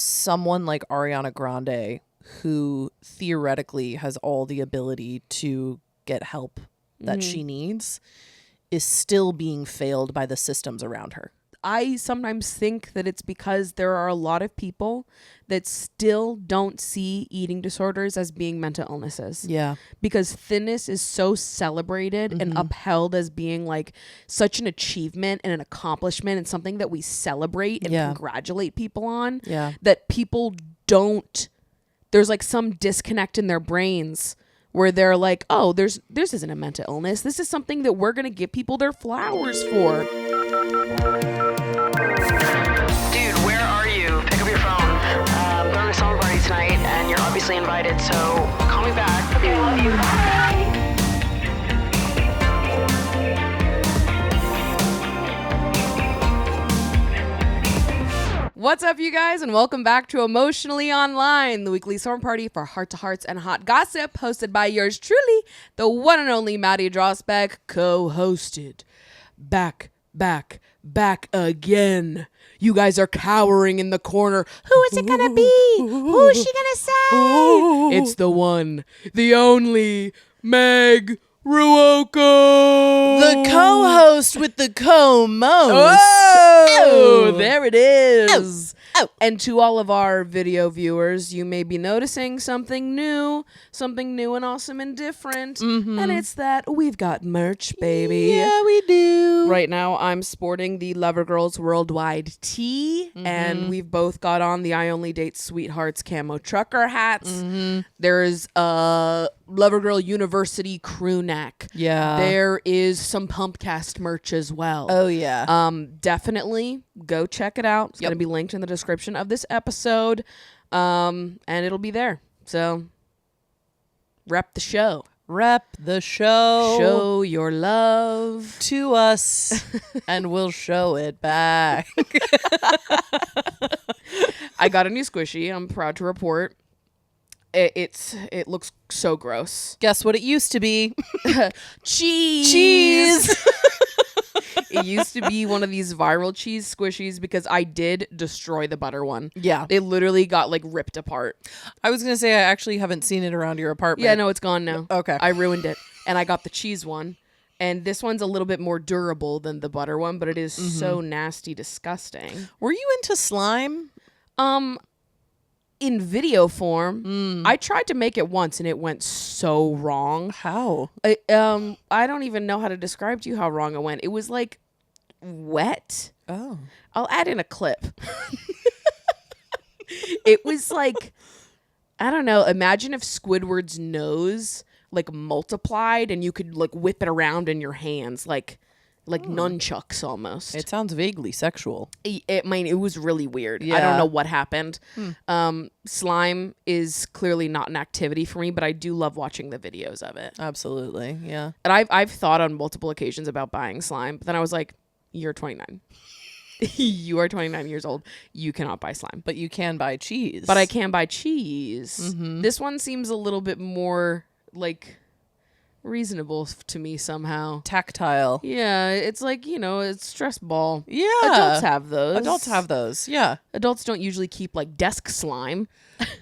someone like Ariana Grande, who theoretically has all the ability to get help that she needs, is still being failed by the systems around her. I sometimes think that it's because there are a lot of people that still don't see eating disorders as being mental illnesses. Yeah. Because thinness is so celebrated and upheld as being like such an achievement and an accomplishment and something that we celebrate and congratulate people on. Yeah. That people don't, there's like some disconnect in their brains where they're like, oh, this isn't a mental illness. This is something that we're going to give people their flowers for. Tonight, and you're obviously invited, so call me back. Okay, love you. Bye. What's up, you guys, and welcome back to Emotionally Online, the weekly summer party for heart-to-hearts and hot gossip, hosted by yours truly, the one and only Maddie Drossbeck, co-hosted. Back again. You guys are cowering in the corner. Who is it gonna be? Who is she gonna say? It's the one, the only, Meg Ruoko. The co-host with the co-most. Oh, there it is. Oh. And to all of our video viewers, you may be noticing something new and awesome and different. And it's that we've got merch, baby. Yeah, we do. Right now, I'm sporting the Lover Girls Worldwide tee, and we've both got on the I Only Date Sweethearts camo trucker hats. There's a Lover Girl University crew neck. Yeah. There is some Pumpcast merch as well. Oh, yeah. Definitely go check it out. It's going to be linked in the description of this episode, and it'll be there. So, rep the show. Rep the show. Show your love to us, and we'll show it back. I got a new squishy. I'm proud to report. It looks so gross. Guess what it used to be? Cheese. It used to be one of these viral cheese squishies because I did destroy the butter one. Yeah. It literally got like ripped apart. I was going to say I actually haven't seen it around your apartment. Yeah, no, it's gone now. Okay. I ruined it. And I got the cheese one. And this one's a little bit more durable than the butter one, but it is so nasty, disgusting. Were you into slime? In video form, I tried to make it once and it went so wrong. How? I don't even know how to describe to you how wrong it went. It was like wet. Oh. I'll add in a clip. It was like, I don't know. Imagine if Squidward's nose like multiplied and you could like whip it around in your hands like nunchucks almost. It sounds vaguely sexual. It was really weird. Yeah. I don't know what happened. Slime is clearly not an activity for me, but I do love watching the videos of it. Absolutely, yeah. And I've thought on multiple occasions about buying slime, but then I was like, you're 29. You are 29 years old. You cannot buy slime. But you can buy cheese. But I can buy cheese. This one seems a little bit more like reasonable to me somehow. Tactile. Yeah, it's like, it's stress ball. Yeah. Adults have those. Yeah. Adults don't usually keep like desk slime.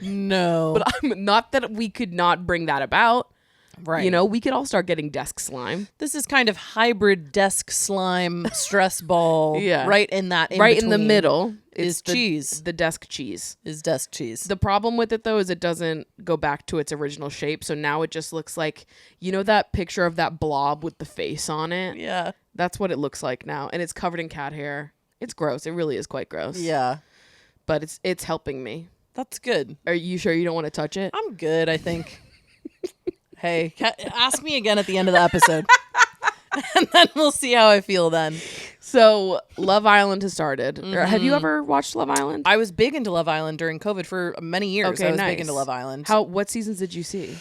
No. But I'm not that we could not bring that about. Right. We could all start getting desk slime. This is kind of hybrid desk slime stress ball. Yeah. Right in that in right in the between middle is cheese. The desk cheese. Is desk cheese. The problem with it though is it doesn't go back to its original shape. So now it just looks like, that picture of that blob with the face on it? Yeah. That's what it looks like now. And it's covered in cat hair. It's gross. It really is quite gross. Yeah. But it's helping me. That's good. Are you sure you don't want to touch it? I'm good, I think. Hey, ask me again at the end of the episode. And then we'll see how I feel then. So, Love Island has started. Have you ever watched Love Island? I was big into Love Island during COVID for many years. Okay, I was nice. big into Love Island. What seasons did you see?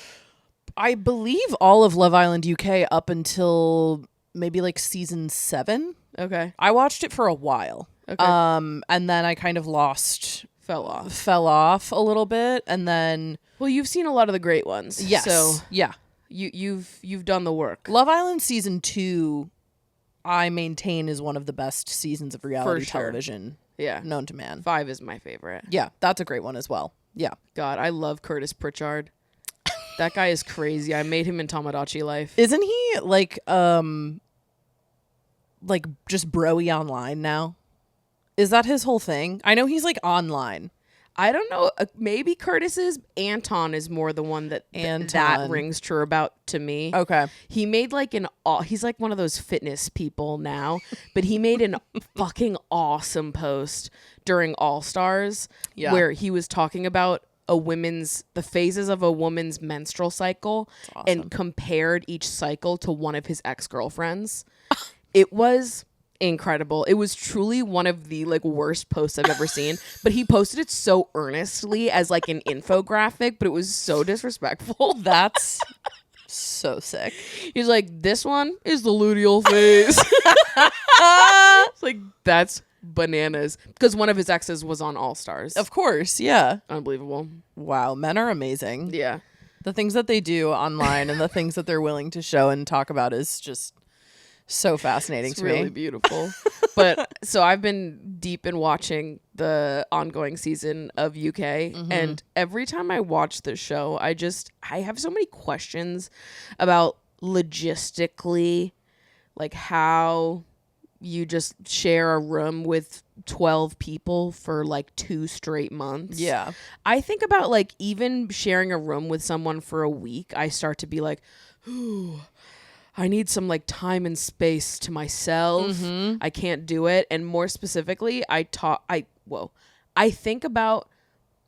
I believe all of Love Island UK up until maybe like season 7. Okay. I watched it for a while. Okay. And then I kind of Fell off a little bit, and then well, you've seen a lot of the great ones. yes, So yeah. you've done the work. Love Island season 2, I maintain, is one of the best seasons of reality For sure. television Yeah. known to man. 5 is my favorite. Yeah, that's a great one as well. Yeah. God, I love Curtis Pritchard. That guy is crazy. I made him in Tamagotchi life. Isn't he like just broy online now? Is that his whole thing? I know he's like online. I don't know. Maybe Curtis's Anton is more the one that that Anton. rings true about to me. Okay. He made like he's like one of those fitness people now, but he made an fucking awesome post during All Stars where he was talking about the phases of a woman's menstrual cycle and compared each cycle to one of his ex-girlfriends. It was incredible. It was truly one of the like worst posts I've ever seen, but he posted it so earnestly as like an infographic, but it was so disrespectful. That's so sick. He's like, this one is the luteal phase. It's like, that's bananas, because one of his exes was on All Stars. Of course, yeah. Unbelievable. Wow, men are amazing. Yeah. The things that they do online and the things that they're willing to show and talk about is just so fascinating It's to really me. beautiful. But so I've been deep in watching the ongoing season of UK, and every time I watch the show, I have so many questions about logistically, like how you just share a room with 12 people for like 2 straight months. Yeah. I think about like even sharing a room with someone for a week, I start to be like, ooh, I need some like time and space to myself. I can't do it. And more specifically, I think about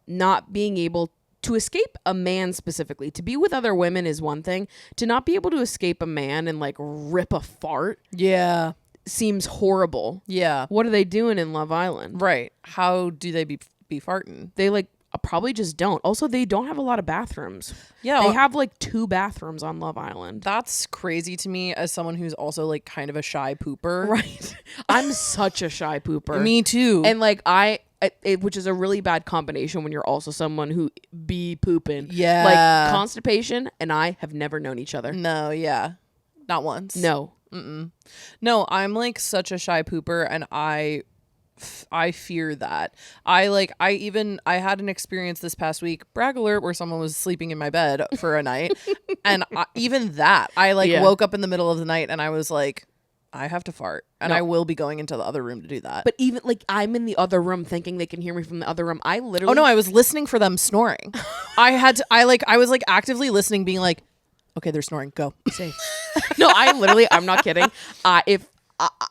not being able to escape a man specifically. To be with other women is one thing. To not be able to escape a man and like rip a fart Yeah. seems horrible. Yeah. What are they doing in Love Island? Right. How do they be farting? They like probably just don't. Also, they don't have a lot of bathrooms. Yeah. They have like 2 bathrooms on Love Island. That's crazy to me as someone who's also like kind of a shy pooper. Right. I'm such a shy pooper. Me too. And like which is a really bad combination when you're also someone who be pooping. Yeah. Like constipation and I have never known each other. No, yeah. Not once. No. No, I'm like such a shy pooper and I fear that. I had an experience this past week, brag alert, where someone was sleeping in my bed for a night. And even that, I woke up in the middle of the night and I was like, I have to fart. And I will be going into the other room to do that. But even like I'm in the other room thinking they can hear me from the other room. I literally. Oh no, I was listening for them snoring. I was like actively listening, being like, okay, they're snoring, go. Safe. No, I'm not kidding. If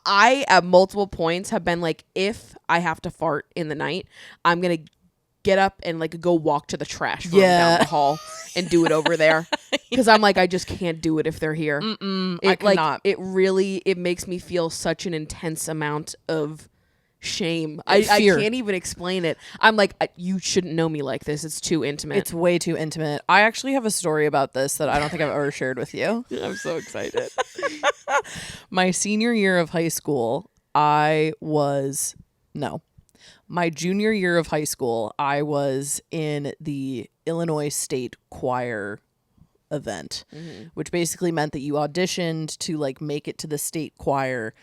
I at multiple points have been like, if I have to fart in the night, I'm going to get up and like go walk to the trash room down the hall and do it over there. Because I'm like, I just can't do it if they're here. I cannot. It makes me feel such an intense amount of shame. I can't even explain it. I'm like, you shouldn't know me like this. It's too intimate. It's way too intimate. I actually have a story about this that I don't think I've ever shared with you. I'm so excited. My senior year of high school, my junior year of high school, I was in the Illinois State Choir event, which basically meant that you auditioned to like make it to the state choir.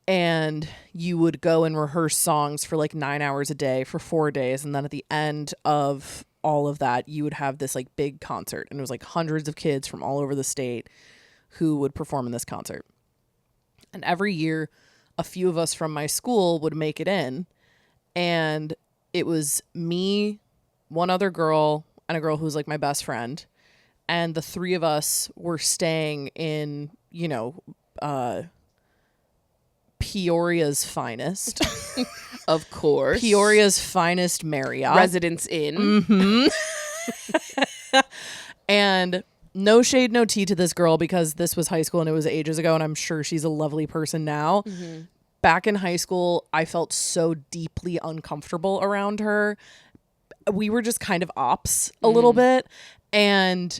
And you would go and rehearse songs for like 9 hours a day for 4 days. And then at the end of all of that, you would have this like big concert. And it was like hundreds of kids from all over the state who would perform in this concert. And every year, a few of us from my school would make it in. And it was me, one other girl, and a girl who was like my best friend. And the 3 of us were staying in, Peoria's finest. Of course. Peoria's finest Marriott. Residence Inn. And no shade, no tea to this girl, because this was high school and it was ages ago, and I'm sure she's a lovely person now. Back in high school, I felt so deeply uncomfortable around her. We were just kind of ops a little bit, and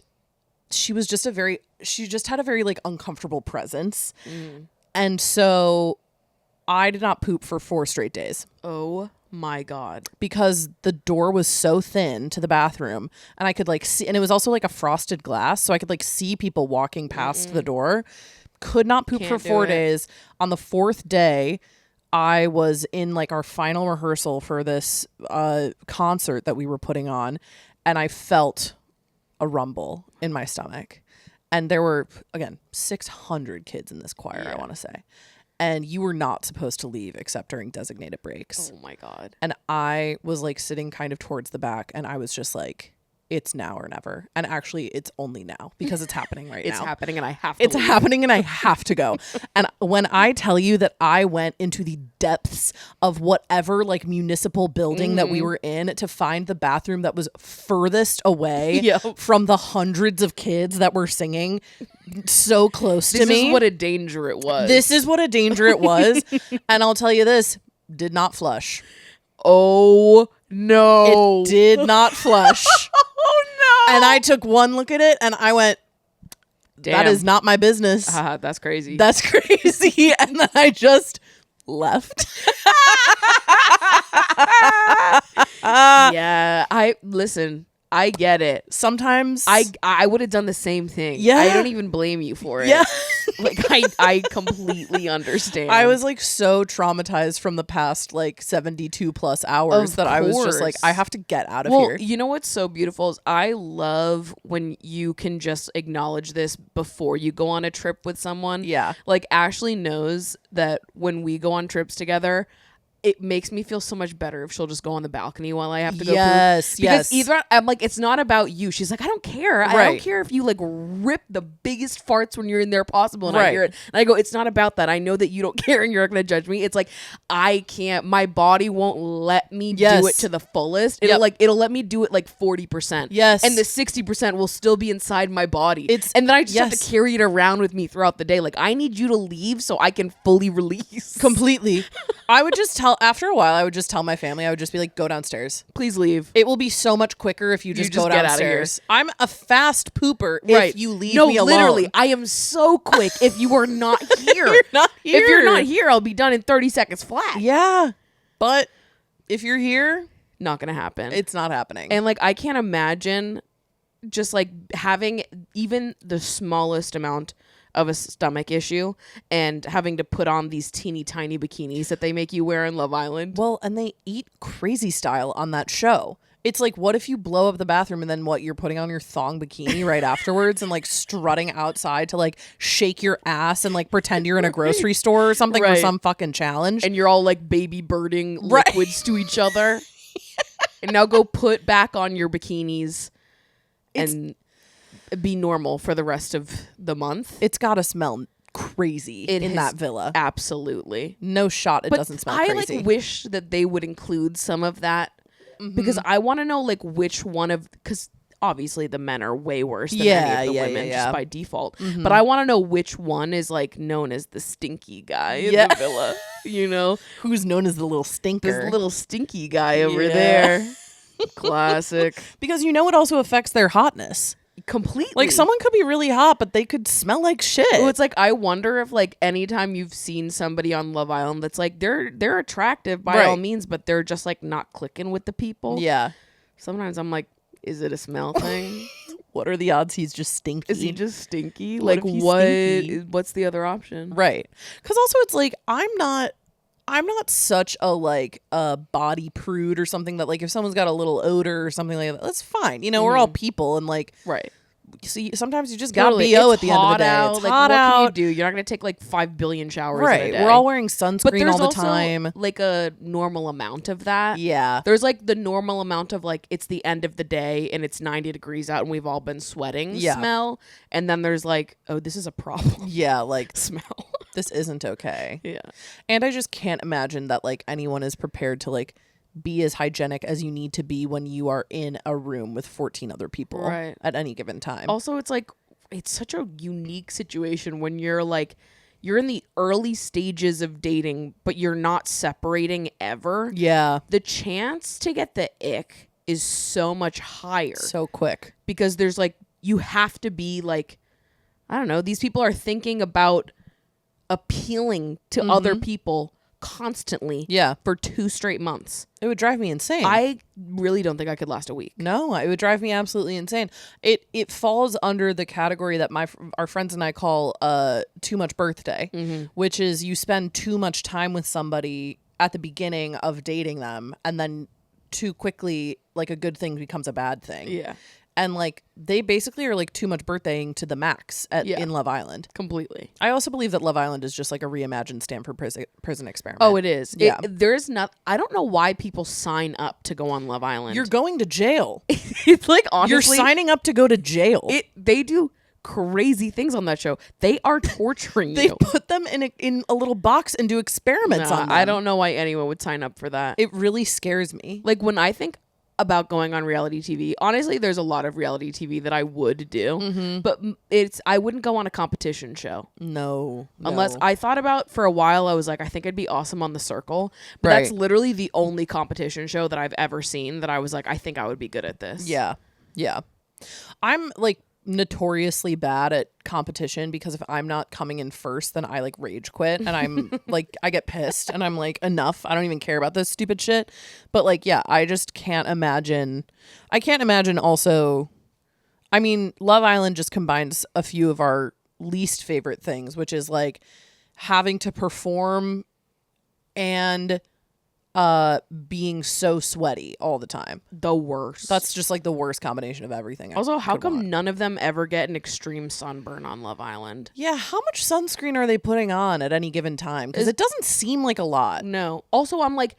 she just had a very like uncomfortable presence. And so I did not poop for 4 straight days. Oh my God. Because the door was so thin to the bathroom, and I could like see, and it was also like a frosted glass, so I could like see people walking past the door. Could not poop for 4 days. On the 4th day, I was in like our final rehearsal for this concert that we were putting on, and I felt a rumble in my stomach. And there were, again, 600 kids in this choir, I want to say. And you were not supposed to leave except during designated breaks. Oh my God. And I was like sitting kind of towards the back, and I was just like, it's now or never. And actually, it's only now because it's happening right now. It's happening and I have to It's happening and I have to go. And when I tell you that I went into the depths of whatever like municipal building that we were in to find the bathroom that was furthest away from the hundreds of kids that were singing so close to me. This is what a danger it was. This is what a danger it was. And I'll tell you this, did not flush. Oh no. It did not flush. Oh no. And I took one look at it and I went, damn. that is not my business. That's crazy. That's crazy. And then I just left. Yeah. I get it. Sometimes I would have done the same thing. Yeah. I don't even blame you for it. Yeah. Like I completely understand. I was like so traumatized from the past like 72 plus hours that I was just like, I have to get out of here. You know what's so beautiful is I love when you can just acknowledge this before you go on a trip with someone. Yeah. Like Ashley knows that when we go on trips together, it makes me feel so much better if she'll just go on the balcony while I have to go Yes, poop. Because yes. either I'm like, it's not about you. She's like, I don't care. I Right. don't care if you like rip the biggest farts when you're in there possible and I Right. hear it. And I go, it's not about that. I know that you don't care and you're not going to judge me. It's like, I can't, my body won't let me Yes. do it to the fullest. It'll it'll let me do it like 40%. Yes. And the 60% will still be inside my body. It's- and then I just have to yes. carry it around with me throughout the day. Like I need you to leave so I can fully release. Completely. I would just tell, after a while, I would just tell my family, I would just be like, go downstairs. Please leave. It will be so much quicker if you just go just get outta here. downstairs. I'm a fast pooper Right. if you leave no, me alone. literally, I am so quick if you are not here. You're not here. If you're not here, I'll be done in 30 seconds flat. Yeah. But if you're here, Not gonna happen. it's not happening. And like I can't imagine just like having even the smallest amount of a stomach issue and having to put on these teeny tiny bikinis that they make you wear in Love Island. Well, and they eat crazy style on that show. It's like, what if you blow up the bathroom and then what, you're putting on your thong bikini right afterwards and like strutting outside to like shake your ass and like pretend you're in a grocery store or something for Right. some fucking challenge. And you're all like baby birding Right. liquids to each other. And now go put back on your bikinis and be normal for the rest of the month. It's got to smell crazy in that villa. Absolutely. No shot it doesn't smell crazy. Like wish that they would include some of that because I want to know like which one of, because obviously the men are way worse than any of the women just by default. But I want to know which one is like known as the stinky guy in the villa. You know, Who's known as the little stinker. this little stinky guy over there. Classic. Because you know it also affects their hotness. Completely. Like someone could be really hot, but they could smell like shit. Well, it's like I wonder if like anytime you've seen somebody on Love Island that's like they're attractive by all Right. means, but they're just like not clicking with the people. Yeah. Sometimes I'm like, is it a smell thing? What are the odds he's just stinky? Is he just stinky? What Like if he's what? stinky? What's the other option? Right. Because also it's like I'm not such a like a body prude or something that like if someone's got a little odor or something like that, that's fine. You know, we're all people and like Right. see sometimes you just got Totally. BO It's at the end of the hot day. out. It's like, hot what out. can you do? You're not gonna take like 5 billion showers. Right. In a day. We're all wearing but sunscreen there's all the also time. like a normal amount of that. Yeah. There's like the normal amount of like it's the end of the day and it's 90 degrees out and we've all been sweating smell. And then there's like, oh, this is a problem. Yeah, like Smell. this isn't okay. Yeah. And I just can't imagine that like anyone is prepared to like be as hygienic as you need to be when you are in a room with 14 other people Right. at any given time. Also, it's like it's such a unique situation when you're like you're in the early stages of dating, but you're not separating ever. Yeah. The chance to get the ick is so much higher So quick. because there's like you have to be like, I don't know, these people are thinking about appealing to other people constantly Yeah. for 2 straight months. It would drive me insane. I really don't think I could last a week. No, it would drive me absolutely insane. It falls under the category that our friends and I call too much birthday, which is you spend too much time with somebody at the beginning of dating them, and then too quickly, like, a good thing becomes a bad thing. Yeah. And, like, they basically are, like, too much birthdaying to the max in Love Island. Completely. I also believe that Love Island is just, like, a reimagined Stanford prison experiment. Oh, it is. Yeah. There's not. I don't know why people sign up to go on Love Island. You're going to jail. It's like, honestly, You're signing up to go to jail. They do crazy things on that show. They are torturing They you. put them in a little box and do experiments on them. I don't know why anyone would sign up for that. It really scares me. Like, when I think about going on reality TV, honestly, there's a lot of reality TV that I would do, but I wouldn't go on a competition show. No. Unless I thought about, for a while, I was like, I think I'd be awesome on The Circle, but that's literally the only competition show that I've ever seen that I was like, I think I would be good at this. Yeah. Yeah. I'm, like, notoriously bad at competition because if I'm not coming in first, then I, like, rage quit, and I'm like, I get pissed, and I'm like, enough, I don't even care about this stupid shit. But, like, yeah, I just can't imagine. I can't imagine also, I mean, Love Island just combines a few of our least favorite things, which is, like, having to perform and being so sweaty all the time. The worst. That's just, like, the worst combination of everything. Also, how come want. none of them ever get an extreme sunburn on Love Island? Yeah, how much sunscreen are they putting on at any given time? Because it doesn't seem like a lot. No. Also, I'm like,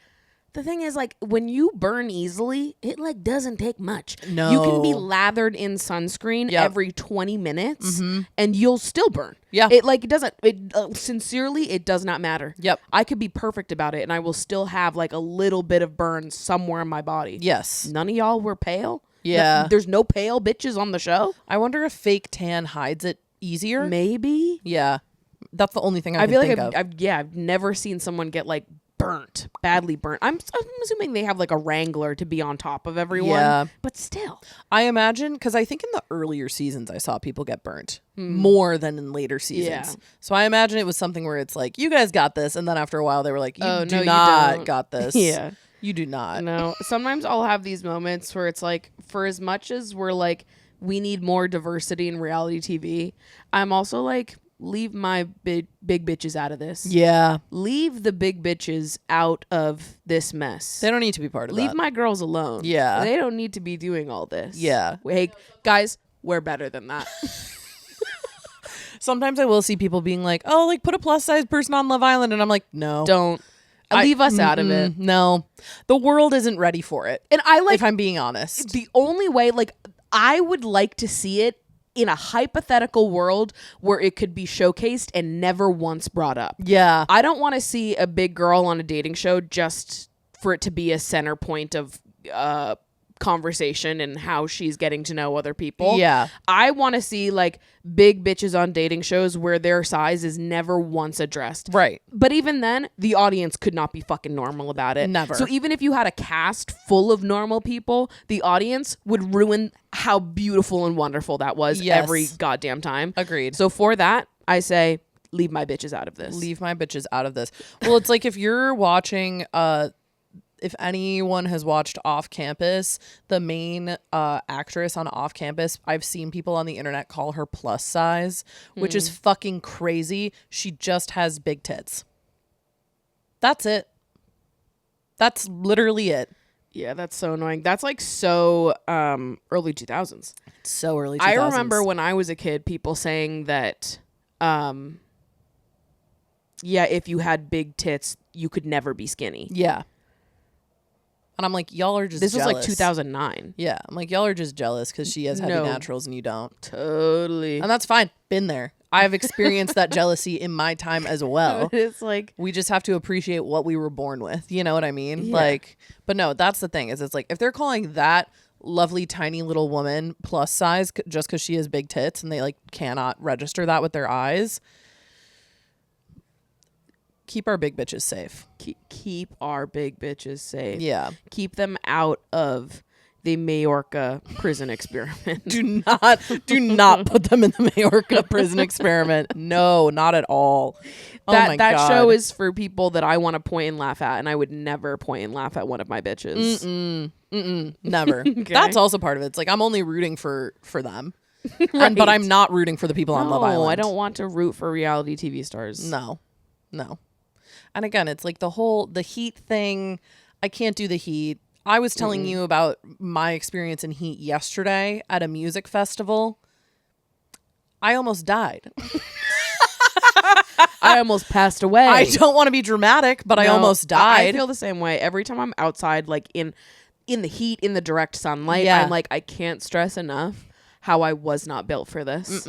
the thing is, like, when you burn easily, it, like, doesn't take much. No. You can be lathered in sunscreen every 20 minutes and you'll still burn. Yeah. It, like, it doesn't, sincerely, it does not matter. Yep. I could be perfect about it and I will still have, like, a little bit of burn somewhere in my body. Yes. None of y'all were pale? Yeah. There's no pale bitches on the show? I wonder if fake tan hides it easier. Maybe. Yeah. That's the only thing I feel can like think of. I've never seen someone get, like, badly burnt. I'm assuming they have, like, a wrangler to be on top of everyone. Yeah. But still. I imagine, because I think in the earlier seasons I saw people get burnt more than in later seasons. Yeah. So I imagine it was something where it's like, you guys got this. And then after a while they were like, you do you not don't. got this. Yeah. You do not. No. Sometimes I'll have these moments where it's like, for as much as we're like, we need more diversity in reality TV, I'm also like, leave my big bitches out of this. Yeah. Leave the big bitches out of this mess. They don't need to be part of Leave that. my girls alone. Yeah. They don't need to be doing all this. Yeah. Hey, guys, we're better than that. Sometimes I will see people being like, oh, like, put a plus size person on Love Island. And I'm like, no. Don't. Leave us out of it. No. The world isn't ready for it. And I like, if I'm being honest. the only way, like, I would like to see it in a hypothetical world where it could be showcased and never once brought up. Yeah. I don't want to see a big girl on a dating show just for it to be a center point of conversation and how she's getting to know other people. Yeah. I want to see, like, big bitches on dating shows where their size is never once addressed. Right. But even then, the audience could not be fucking normal about it. Never. So even if you had a cast full of normal people, the audience would ruin how beautiful and wonderful that was every goddamn time. Agreed. So for that, I say, leave my bitches out of this. Leave my bitches out of this. Well, it's like if you're watching, if anyone has watched Off Campus, the main actress on Off Campus, I've seen people on the internet call her plus size, which is fucking crazy. She just has big tits. That's it. That's literally it. Yeah, that's so annoying. That's like so early 2000s. So early 2000s. I remember when I was a kid, people saying that, if you had big tits, you could never be skinny. Yeah. And I'm like, y'all are just This jealous. was like 2009. Yeah. I'm like, y'all are just jealous because she has heavy No. naturals and you don't. Totally. And that's fine. Been there. I've experienced that jealousy in my time as well. It's like, We just have to appreciate what we were born with. You know what I mean? Yeah. Like, but no, that's the thing is it's like, if they're calling that lovely tiny little woman plus size just because she has big tits and they like cannot register that with their eyes, keep our big bitches safe. keep our big bitches safe. Yeah. Keep them out of the Majorca prison experiment. Do not put them in the Majorca prison experiment. No, not at all. Oh my That God. show is for people that I want to point and laugh at, and I would never point and laugh at one of my bitches. Never. That's also part of it. It's like I'm only rooting for them. Right. But I'm not rooting for the people on Love Island. I don't want to root for reality TV stars. No. And again, it's like the heat thing. I can't do the heat. I was telling you about my experience in heat yesterday at a music festival. I almost died. I almost passed away. I don't want to be dramatic, but I almost died. I feel the same way. Every time I'm outside, like in the heat, in the direct sunlight, Yeah. I'm like, I can't stress enough how I was not built for this.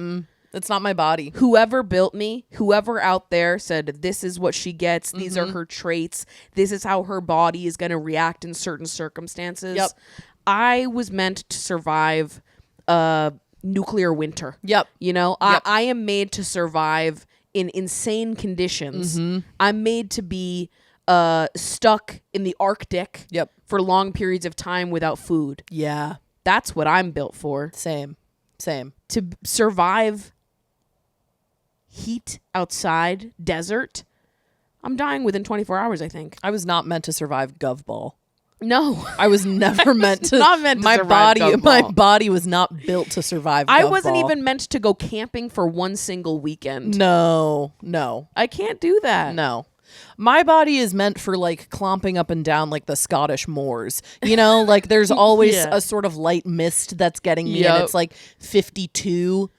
It's not my body. Whoever built me, whoever out there said, this is what she gets, these are her traits, this is how her body is going to react in certain circumstances. Yep. I was meant to survive nuclear winter. Yep. You know, Yep. I am made to survive in insane conditions. I'm made to be stuck in the Arctic Yep. for long periods of time without food. Yeah. That's what I'm built for. Same. To survive heat outside, desert. I'm dying within 24 hours, I think. I was not meant to survive Govball. No. I was never meant to. not meant to my survive body. Govball. My body was not built to survive. I wasn't Govball. even meant to go camping for one single weekend. No. I can't do that. No. My body is meant for like clomping up and down like the Scottish moors. You know, like there's always Yeah. a sort of light mist that's getting me, Yep. and it's like 52.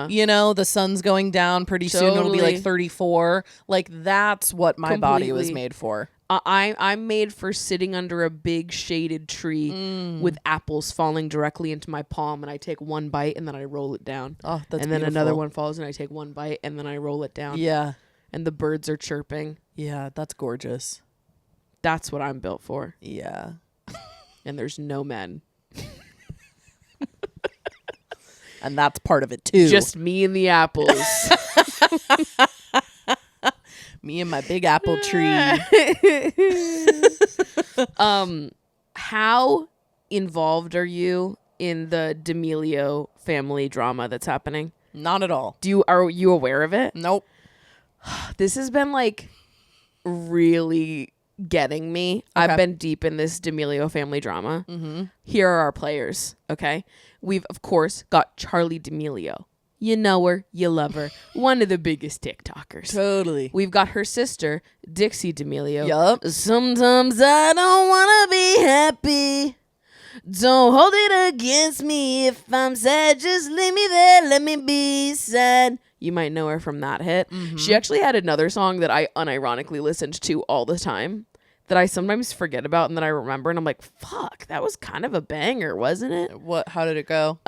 You know, the sun's going down pretty soon. It'll be like Totally. 34. Like that's what my body was Completely. made for. I'm made for sitting under a big shaded tree with apples falling directly into my palm, and I take one bite and then I roll it down. Oh, that's and then beautiful. another one falls and I take one bite and then I roll it down. Yeah. And the birds are chirping. Yeah, that's gorgeous. That's what I'm built for. Yeah. And there's no men. And that's part of it too. Just me and the apples. me and my big apple tree. How involved are you in the D'Amelio family drama that's happening? Not at all. Are you aware of it? Nope. This has been like really getting me. Okay. I've been deep in this D'Amelio family drama. Here are our players. Okay. We've of course got Charli D'Amelio. You know her, you love her. One of the biggest TikTokers. Totally. We've got her sister, Dixie D'Amelio. Yup. Sometimes I don't want to be happy. Don't hold it against me. If I'm sad, just leave me there. Let me be sad. You might know her from that hit. She actually had another song that I unironically listened to all the time that I sometimes forget about and then I remember and I'm like, fuck, that was kind of a banger, wasn't it? How did it go?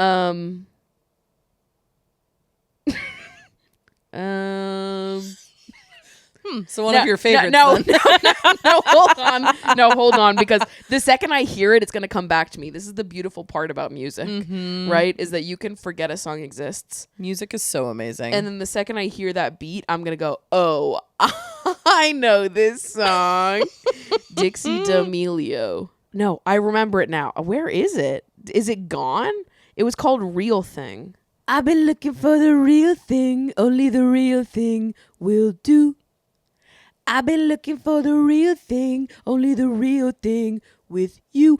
So one of your favorites. No, then. hold on, because the second I hear it, it's gonna come back to me. This is the beautiful part about music, right? Is that you can forget a song exists, Music is so amazing. and then the second I hear that beat, I'm gonna go, oh, I know this song, Dixie D'Amelio. No, I remember it now. Where is it? Is it gone? It was called Real Thing. I've been looking for the real thing. Only the real thing will do. I've been looking for the real thing, only the real thing with you.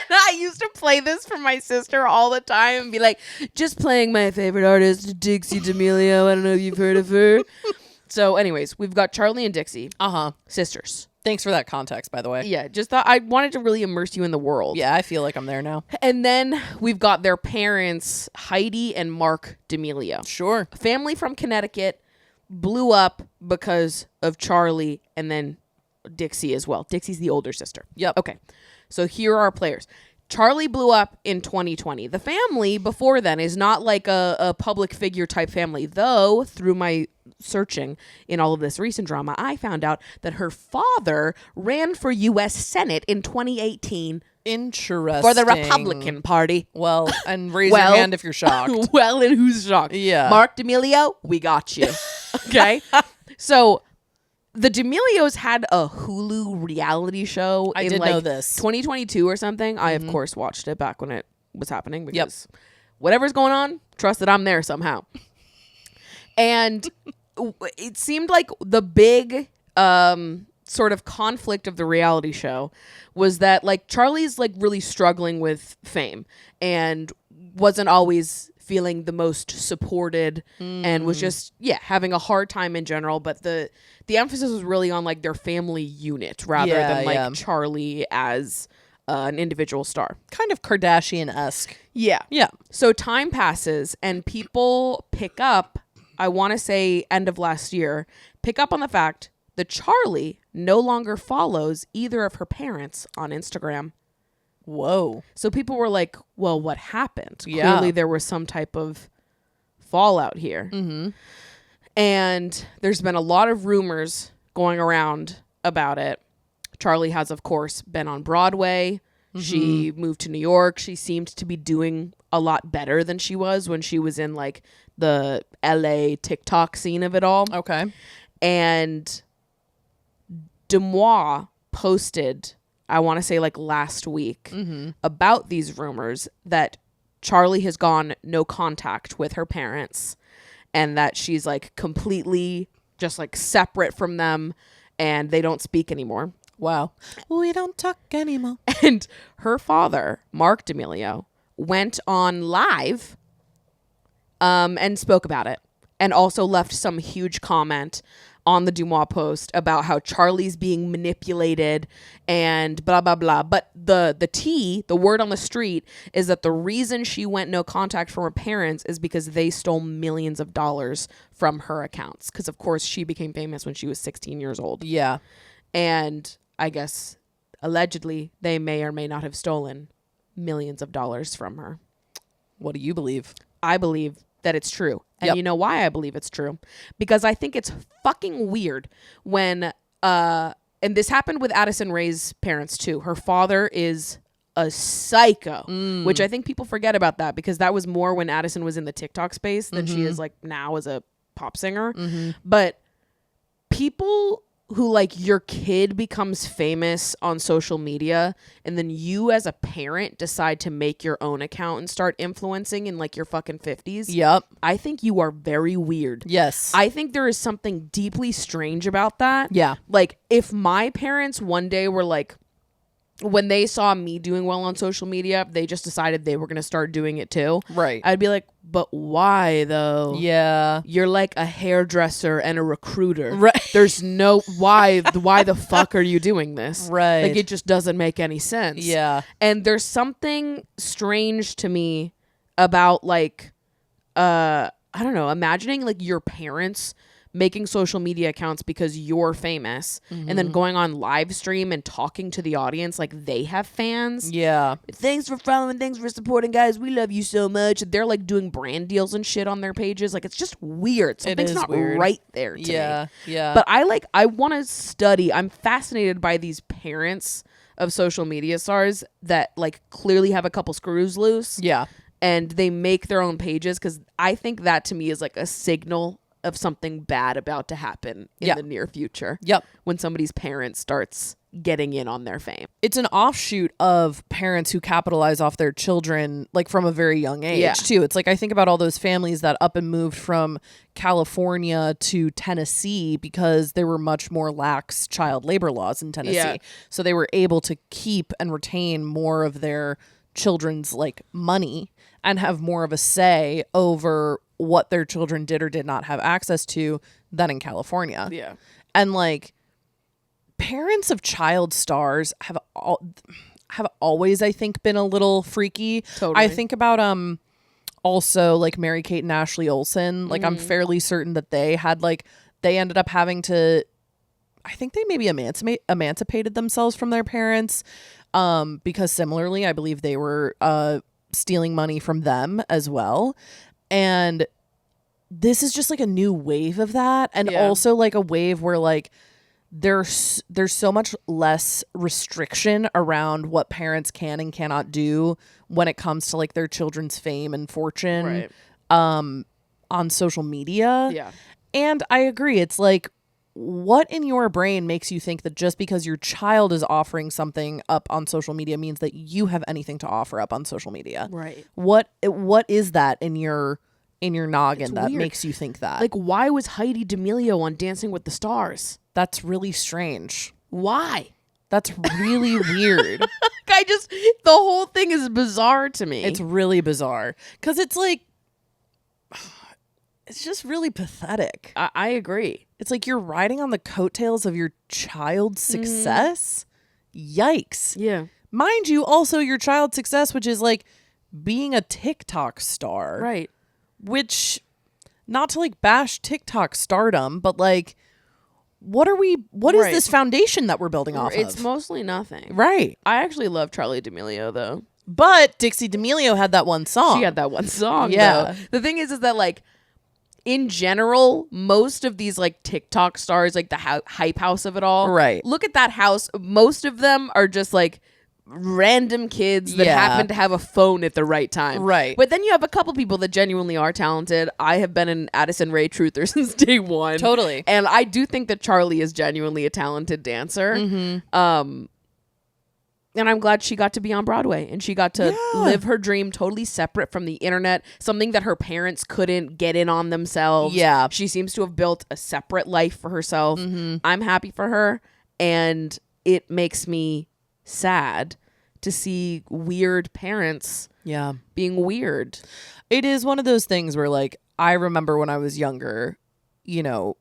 I used to play this for my sister all the time and be like, just playing my favorite artist, Dixie D'Amelio. I don't know if you've heard of her. So anyways, we've got Charli and Dixie. Sisters. Thanks for that context, by the way. Yeah, just thought I wanted to really immerse you in the world. Yeah, I feel like I'm there now. And then we've got their parents, Heidi and Mark D'Amelio. Sure. Family from Connecticut. Blew up because of Charli and then Dixie as well. Dixie's the older sister. Yep. Okay. So here are our players. Charli blew up in 2020. The family before then is not like a public figure type family, though through my searching in all of this recent drama, I found out that her father ran for U.S. Senate in 2018 Interesting. for the Republican Party. Well, and raise your hand if you're shocked. Well, and who's shocked? Yeah. Mark D'Amelio, we got you. Okay. So the D'Amelios had a Hulu reality show I in did like know this. 2022 or something. I of course watched it back when it was happening because whatever's going on, trust that I'm there somehow. And it seemed like the big sort of conflict of the reality show was that like Charlie's like really struggling with fame and wasn't always feeling the most supported and was just having a hard time in general, but the emphasis was really on like their family unit rather than like Charlie as an individual star. Kind of Kardashian-esque. Yeah. Yeah. So time passes and people pick up, I want to say end of last year, pick up on the fact that Charlie no longer follows either of her parents on Instagram. Whoa. So people were like, well, what happened? Yeah. Clearly there was some type of fallout here. Mm-hmm. And there's been a lot of rumors going around about it. Charlie has, of course, been on Broadway. Mm-hmm. She moved to New York. She seemed to be doing a lot better than she was when she was in like the LA TikTok scene of it all. Okay. And Demois posted, I want to say like last week, about these rumors that Charlie has gone no contact with her parents and that she's like completely just like separate from them and they don't speak anymore. Wow. We don't talk anymore. And her father, Mark D'Amelio, went on live and spoke about it and also left some huge comment on the Demois post about how Charlie's being manipulated and blah, blah, blah. But the word on the street is that the reason she went no contact from her parents is because they stole millions of dollars from her accounts. Because, of course, she became famous when she was 16 years old. Yeah. And I guess, allegedly, they may or may not have stolen millions of dollars from her. What do you believe? I believe that it's true. And you know why I believe it's true? Because I think it's fucking weird when, and this happened with Addison Rae's parents too. Her father is a psycho, which I think people forget about that because that was more when Addison was in the TikTok space than she is like now as a pop singer. But people who like your kid becomes famous on social media and then you as a parent decide to make your own account and start influencing in like your fucking 50s. Yep. I think you are very weird. Yes. I think there is something deeply strange about that. Yeah. Like if my parents one day were like, when they saw me doing well on social media, they just decided they were going to start doing it too. Right. I'd be like, but why though? Yeah. You're like a hairdresser and a recruiter. Right. There's no why the fuck are you doing this? Right. Like it just doesn't make any sense. Yeah. And there's something strange to me about like I don't know, imagining like your parents making social media accounts because you're famous and then going on live stream and talking to the audience like they have fans. Yeah. Thanks for following, thanks for supporting, guys. We love you so much. They're like doing brand deals and shit on their pages. Like it's just weird. Something's not weird. right there to me. Yeah. But I want to study. I'm fascinated by these parents of social media stars that like clearly have a couple screws loose. Yeah. And they make their own pages because I think that to me is like a signal of something bad about to happen in the near future. Yep. When somebody's parent starts getting in on their fame. It's an offshoot of parents who capitalize off their children like from a very young age too. It's like I think about all those families that up and moved from California to Tennessee because there were much more lax child labor laws in Tennessee. Yeah. So they were able to keep and retain more of their children's like money and have more of a say over what their children did or did not have access to than in California. Yeah. And like parents of child stars have always, I think, been a little freaky. Totally. I think about also like Mary-Kate and Ashley Olsen. Like I'm fairly certain that they ended up having to, I think they maybe emancipated themselves from their parents because similarly, I believe they were stealing money from them as well. And this is just like a new wave of that. And also like a wave where like there's so much less restriction around what parents can and cannot do when it comes to like their children's fame and fortune on social media. Yeah. And I agree. It's like what in your brain makes you think that just because your child is offering something up on social media means that you have anything to offer up on social media? Right. What is that in your noggin that weird. makes you think that? Like, why was Heidi D'Amelio on Dancing with the Stars? That's really strange. Why? That's really weird. The whole thing is bizarre to me. It's really bizarre because it's like, it's just really pathetic. I agree. It's like you're riding on the coattails of your child's success. Yikes. Yeah. Mind you, also your child's success, which is like being a TikTok star. Right. Which, not to like bash TikTok stardom, but like, what is this foundation that we're building off of? It's mostly nothing. Right. I actually love Charlie D'Amelio, though. But Dixie D'Amelio had that one song. She had that one song, Yeah. though. The thing is that, like, in general, most of these, like, TikTok stars, like, the hype house of it all. Right. Look at that house. Most of them are just, like, random kids that happen to have a phone at the right time. Right. But then you have a couple people that genuinely are talented. I have been an Addison Rae truther since day one. Totally. And I do think that Charlie is genuinely a talented dancer. And I'm glad she got to be on Broadway and she got to live her dream totally separate from the internet, something that her parents couldn't get in on themselves. Yeah. She seems to have built a separate life for herself. I'm happy for her. And it makes me sad to see weird parents being weird. It is one of those things where, like, I remember when I was younger, you know,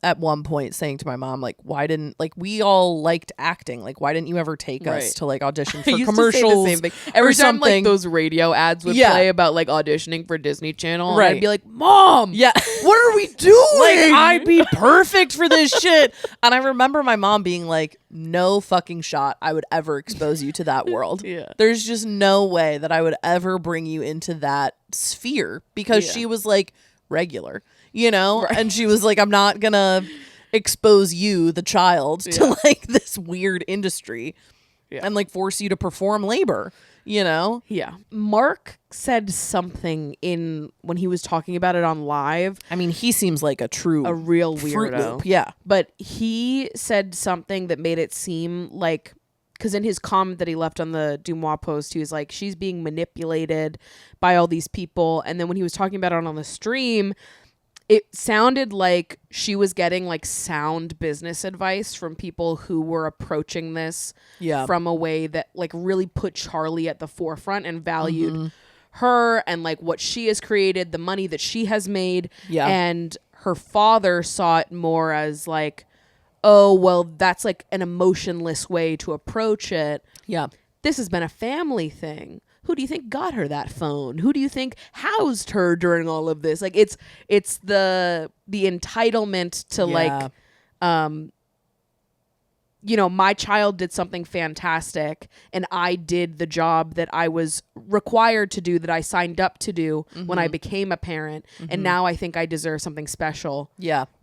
at one point saying to my mom, like, why didn't, like, we all liked acting, like, why didn't you ever take us to like audition for I used commercials to say the same thing. Every time something? like those radio ads would play about like auditioning for Disney Channel, Right. and I'd be like, Mom, Yeah. what are we doing? Like, I'd be perfect for this shit. And I remember my mom being like, no fucking shot I would ever expose you to that world. Yeah. There's just no way that I would ever bring you into that sphere, because she was like regular, you know? Right. And she was like, I'm not gonna expose you, the child, to like this weird industry and like force you to perform labor, you know? Yeah. Mark said something when he was talking about it on live. I mean, he seems like a real Fruit weirdo. Loop. Yeah. But he said something that made it seem like, because in his comment that he left on the Dumois post, he was like, she's being manipulated by all these people. And then when he was talking about it on the stream, it sounded like she was getting like sound business advice from people who were approaching this from a way that like really put Charlie at the forefront and valued her and like what she has created, the money that she has made. Yeah. And her father saw it more as like, oh, well, that's like an emotionless way to approach it. Yeah. This has been a family thing. Who do you think got her that phone? Who do you think housed her during all of this? Like it's the entitlement to like, you know, my child did something fantastic and I did the job that I was required to do, that I signed up to do when I became a parent. And now I think I deserve something special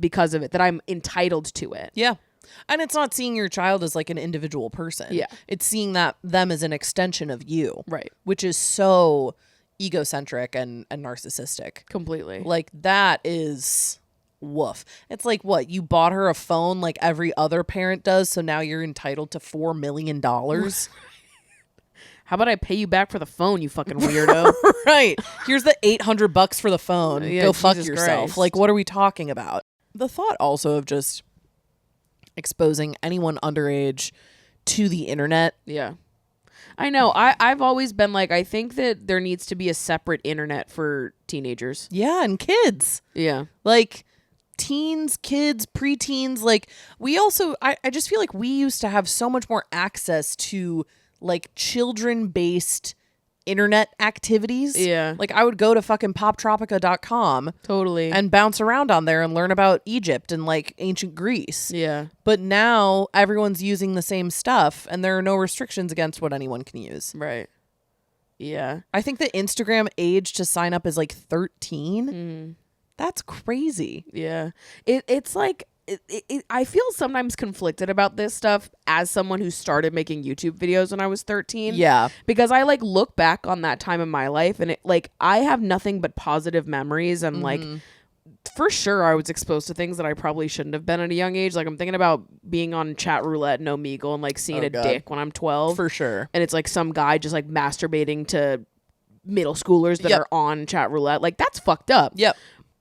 because of it, that I'm entitled to it. Yeah. And it's not seeing your child as like an individual person. Yeah. It's seeing them as an extension of you. Right. Which is so egocentric and narcissistic. Completely. Like, that is woof. It's like, what, you bought her a phone like every other parent does, so now you're entitled to $4 million? How about I pay you back for the phone, you fucking weirdo? Right. Here's the $800 for the phone. Yeah, Go fuck Jesus yourself. Christ. Like, what are we talking about? The thought also of just exposing anyone underage to the internet. Yeah. I know. I've always been like, I think that there needs to be a separate internet for teenagers. Yeah, and kids. Yeah. Like, teens, kids, preteens. Like, we also, I just feel like we used to have so much more access to like children-based internet activities. Yeah. Like, I would go to fucking poptropica.com Totally. and bounce around on there and learn about Egypt and like ancient Greece. Yeah. But now everyone's using the same stuff and there are no restrictions against what anyone can use. Right. Yeah. I think the Instagram age to sign up is like 13. That's crazy. Yeah. It's like, I feel sometimes conflicted about this stuff as someone who started making YouTube videos when I was 13. Yeah. Because I like look back on that time in my life and it like I have nothing but positive memories and like for sure I was exposed to things that I probably shouldn't have been at a young age. Like I'm thinking about being on chat roulette and Omegle and like seeing dick when I'm 12. For sure. And it's like some guy just like masturbating to middle schoolers that are on chat roulette. Like that's fucked up. Yep.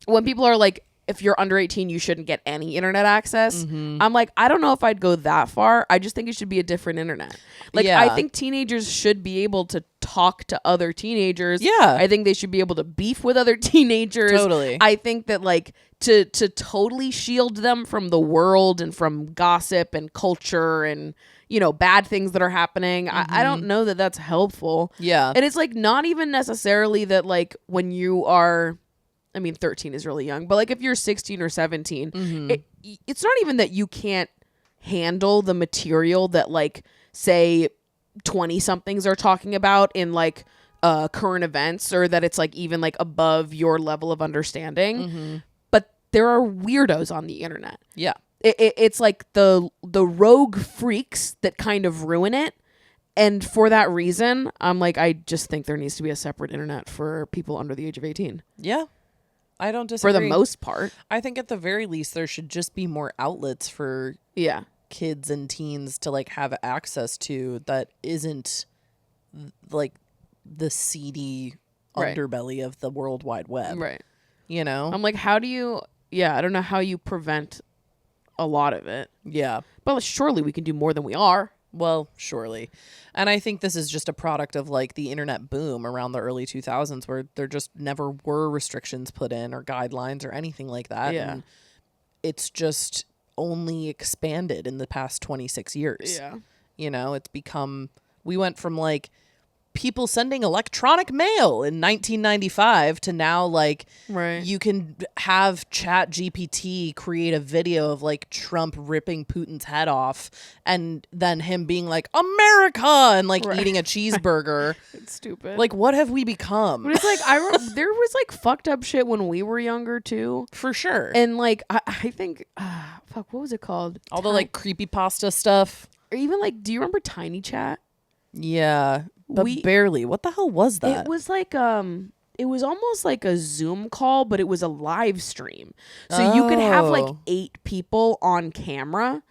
When people are like, if you're under 18, you shouldn't get any internet access. I'm like, I don't know if I'd go that far. I just think it should be a different internet. Like, I think teenagers should be able to talk to other teenagers. Yeah. I think they should be able to beef with other teenagers. Totally. I think that, like, to totally shield them from the world and from gossip and culture and, you know, bad things that are happening, I don't know that that's helpful. Yeah. And it's, like, not even necessarily that, like, when you are... I mean, 13 is really young, but like if you're 16 or 17, it's not even that you can't handle the material that like, say 20 somethings are talking about in like current events, or that it's like even like above your level of understanding. But there are weirdos on the internet. Yeah. It's like the rogue freaks that kind of ruin it. And for that reason, I'm like, I just think there needs to be a separate internet for people under the age of 18. Yeah. I don't disagree. For the most part. I think at the very least there should just be more outlets for kids and teens to like have access to that isn't like the seedy underbelly of the World Wide Web. Right. You know? I'm like, how do you... Yeah, I don't know how you prevent a lot of it. Yeah. But surely we can do more than we are. Well, surely. And I think this is just a product of like the internet boom around the early 2000s where there just never were restrictions put in or guidelines or anything like that. Yeah. And it's just only expanded in the past 26 years. Yeah. You know, it's become, we went from like people sending electronic mail in 1995 to now like you can have Chat GPT create a video of like Trump ripping Putin's head off and then him being like America and like eating a cheeseburger. It's stupid. Like what have we become? But it's like there was like fucked up shit when we were younger too. For sure. And like I think fuck, what was it called? All the like creepypasta stuff. Or even like, do you remember Tiny Chat? Yeah. But barely. What the hell was that? It was like it was almost like a Zoom call, but it was a live stream. So you could have like 8 people on camera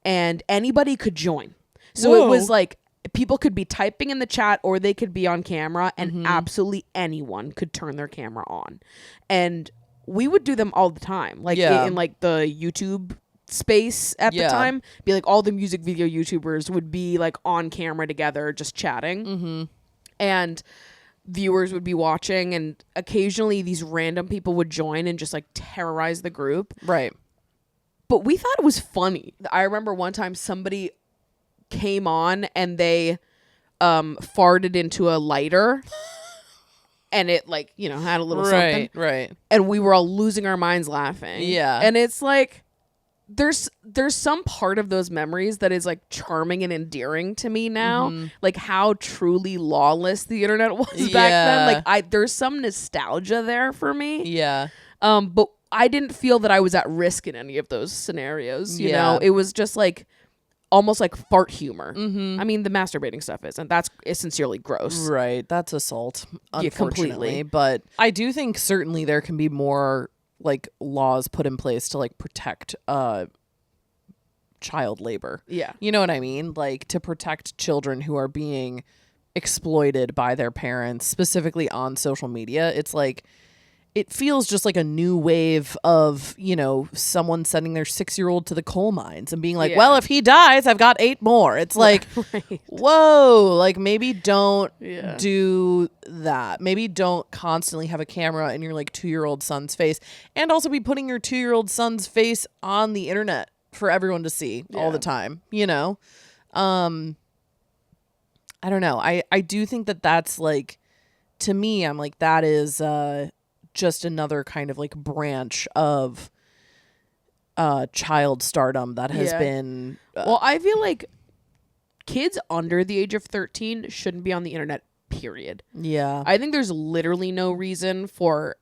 and anybody could join. So it was like people could be typing in the chat or they could be on camera and absolutely anyone could turn their camera on. And we would do them all the time. Like in like the YouTube space at the time, be like all the music video YouTubers would be like on camera together just chatting, and viewers would be watching, and occasionally these random people would join and just like terrorize the group. Right. But we thought it was funny. I remember one time somebody came on and they farted into a lighter and it like, you know, had a little something. Right. And we were all losing our minds laughing. Yeah. And it's like there's some part of those memories that is like charming and endearing to me now, like how truly lawless the internet was back then. Like there's some nostalgia there for me. Yeah. But I didn't feel that I was at risk in any of those scenarios. You know, it was just like almost like fart humor. I mean, the masturbating stuff isn't. That's sincerely gross. Right. That's assault, unfortunately. Completely. But I do think certainly there can be more like laws put in place to like protect child labor. Yeah. You know what I mean? Like to protect children who are being exploited by their parents, specifically on social media. It's like it feels just like a new wave of, you know, someone sending their 6-year-old to the coal mines and being like, well, if he dies, I've got 8 more. It's like, whoa, like maybe don't do that. Maybe don't constantly have a camera in your like 2-year-old son's face and also be putting your 2-year-old son's face on the internet for everyone to see all the time, you know? I don't know. I do think that that's like, to me, I'm like, that is, just another kind of like branch of child stardom that has been well, I feel like kids under the age of 13 shouldn't be on the internet, period. I think there's literally no reason for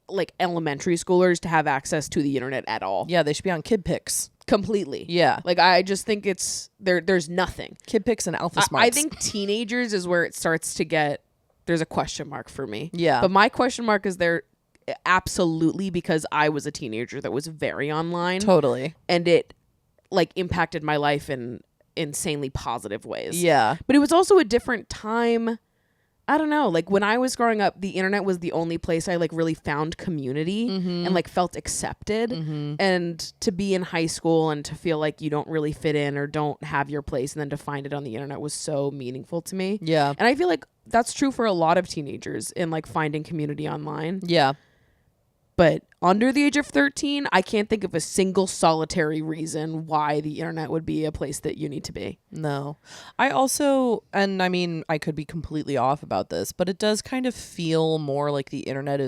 like elementary schoolers to have access to the internet at all. They should be on Kid Pics completely. Like I just think it's there's nothing. Kid Pics and Alpha Smarts. I think teenagers is where it starts to get, there's a question mark for me. But my question mark is absolutely because I was a teenager that was very online. Totally. And it like impacted my life in insanely positive ways. Yeah. But it was also a different time. I don't know. Like when I was growing up, the internet was the only place I like really found community and like felt accepted. And to be in high school and to feel like you don't really fit in or don't have your place and then to find it on the internet was so meaningful to me. Yeah. And I feel like that's true for a lot of teenagers in like finding community online. Yeah. But under the age of 13, I can't think of a single solitary reason why the internet would be a place that you need to be. No. I also, and I mean, I could be completely off about this, but it does kind of feel more like the internet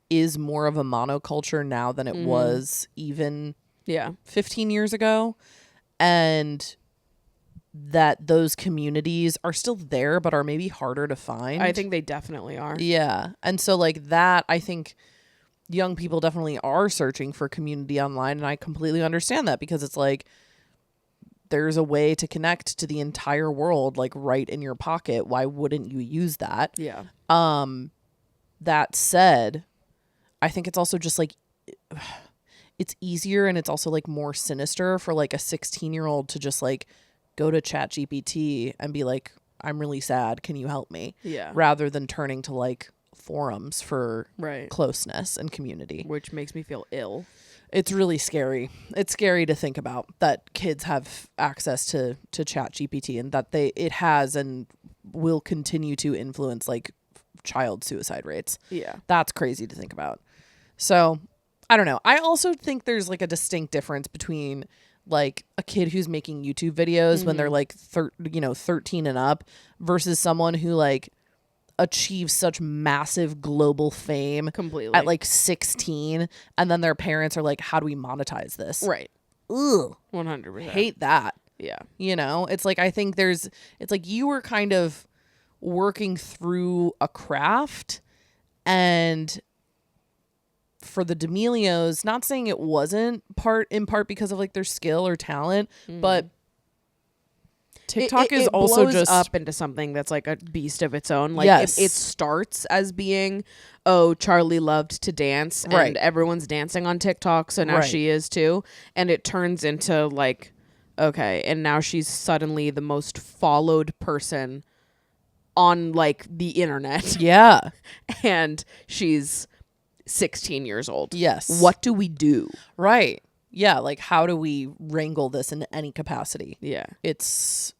is more of a monoculture now than it was even 15 years ago. And that those communities are still there, but are maybe harder to find. I think they definitely are. Yeah. And so like that, I think young people definitely are searching for community online, and I completely understand that because it's like there's a way to connect to the entire world like right in your pocket. Why wouldn't you use that? Yeah. That said, I think it's also just like it's easier and it's also like more sinister for like a 16-year-old to just like go to ChatGPT and be like, I'm really sad, can you help me? Yeah. Rather than turning to like forums for Right. closeness and community, Which makes me feel ill. It's really scary. It's scary to think about that kids have access to ChatGPT and that it has and will continue to influence like child suicide rates. Yeah. That's crazy to think about. So I don't know. I also think there's like a distinct difference between like a kid who's making YouTube videos when they're like 13 and up versus someone who like achieves such massive global fame Completely. at like 16, and then their parents are like, how do we monetize this? Right. Ugh. 100%. Hate that. Yeah. You know, it's like, I think it's like you were kind of working through a craft, and for the D'Amelios, not saying it wasn't in part because of like their skill or talent, but TikTok is also blows just up into something that's like a beast of its own. Like Yes. it starts as being, oh, Charlie loved to dance, Right. and everyone's dancing on TikTok, so now Right. she is too. And it turns into like, okay, and now she's suddenly the most followed person on like the internet, yeah. and she's 16 years old. Yes. What do we do? Right. Yeah, like how do we wrangle this in any capacity? Yeah. It's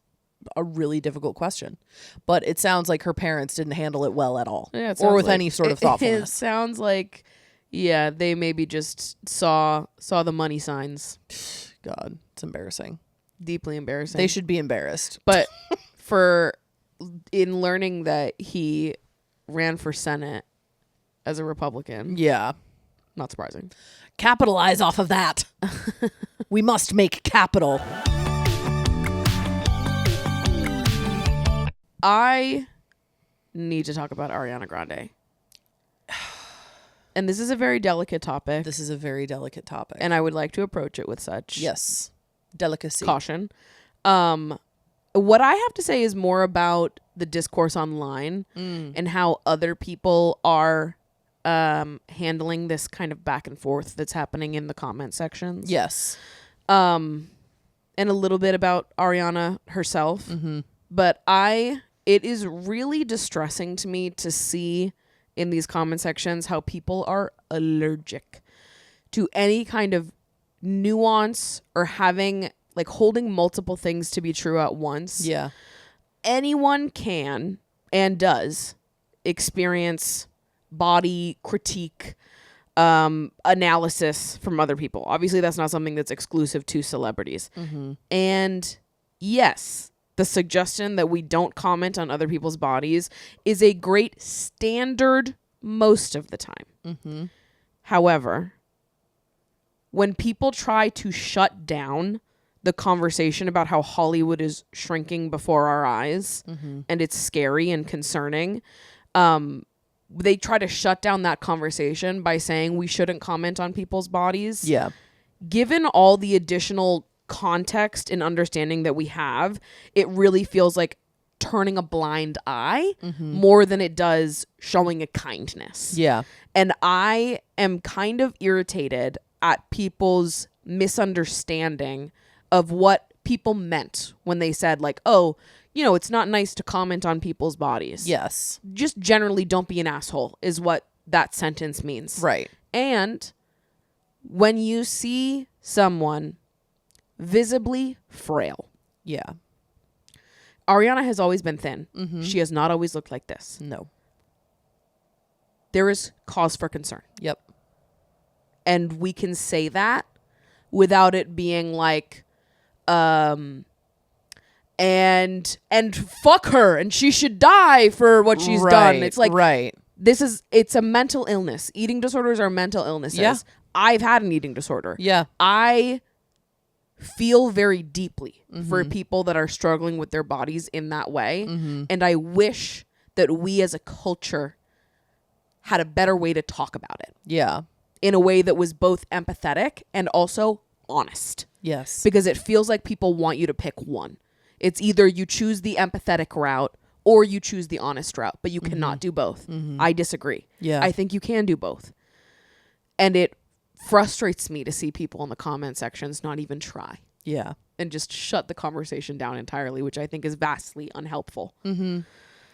a really difficult question. But it sounds like her parents didn't handle it well at all. Yeah, it or sounds with like- any sort of It thoughtfulness. sounds like, yeah, they maybe just saw the money signs. God, it's embarrassing. Deeply embarrassing. They should be embarrassed. But in learning that he ran for Senate as a Republican, Yeah. not surprising. Capitalize off of that. We must make capital. I need to talk about Ariana Grande. And this is a very delicate topic. This is a very delicate topic. And I would like to approach it with such yes. Delicacy. caution. What I have to say is more about the discourse online and how other people are handling this kind of back and forth that's happening in the comment sections. Yes. And a little bit about Ariana herself. But it is really distressing to me to see in these comment sections how people are allergic to any kind of nuance or having like holding multiple things to be true at once. Yeah. Anyone can and does experience body critique analysis from other people. Obviously that's not something that's exclusive to celebrities. And yes, the suggestion that we don't comment on other people's bodies is a great standard most of the time. However, when people try to shut down the conversation about how Hollywood is shrinking before our eyes and it's scary and concerning, they try to shut down that conversation by saying we shouldn't comment on people's bodies. Yeah. Given all the additional context and understanding that we have, it really feels like turning a blind eye more than it does showing a kindness. Yeah. And I am kind of irritated at people's misunderstanding of what people meant when they said, like, oh, you know, it's not nice to comment on people's bodies. Yes. Just generally don't be an asshole is what that sentence means. Right. And when you see someone visibly frail, Yeah. Ariana has always been thin. She has not always looked like this. No. There is cause for concern. Yep. And we can say that without it being like, and fuck her and she should die for what she's done. It's like, right. it's a mental illness. Eating disorders are mental illnesses. Yeah. I've had an eating disorder. Yeah. I feel very deeply for people that are struggling with their bodies in that way. And I wish that we as a culture had a better way to talk about it Yeah. in a way that was both empathetic and also honest. Yes. Because it feels like people want you to pick one. It's either you choose the empathetic route or you choose the honest route, but you cannot do both. I disagree. Yeah. I think you can do both. And it frustrates me to see people in the comment sections not even try Yeah. and just shut the conversation down entirely, which I think is vastly unhelpful.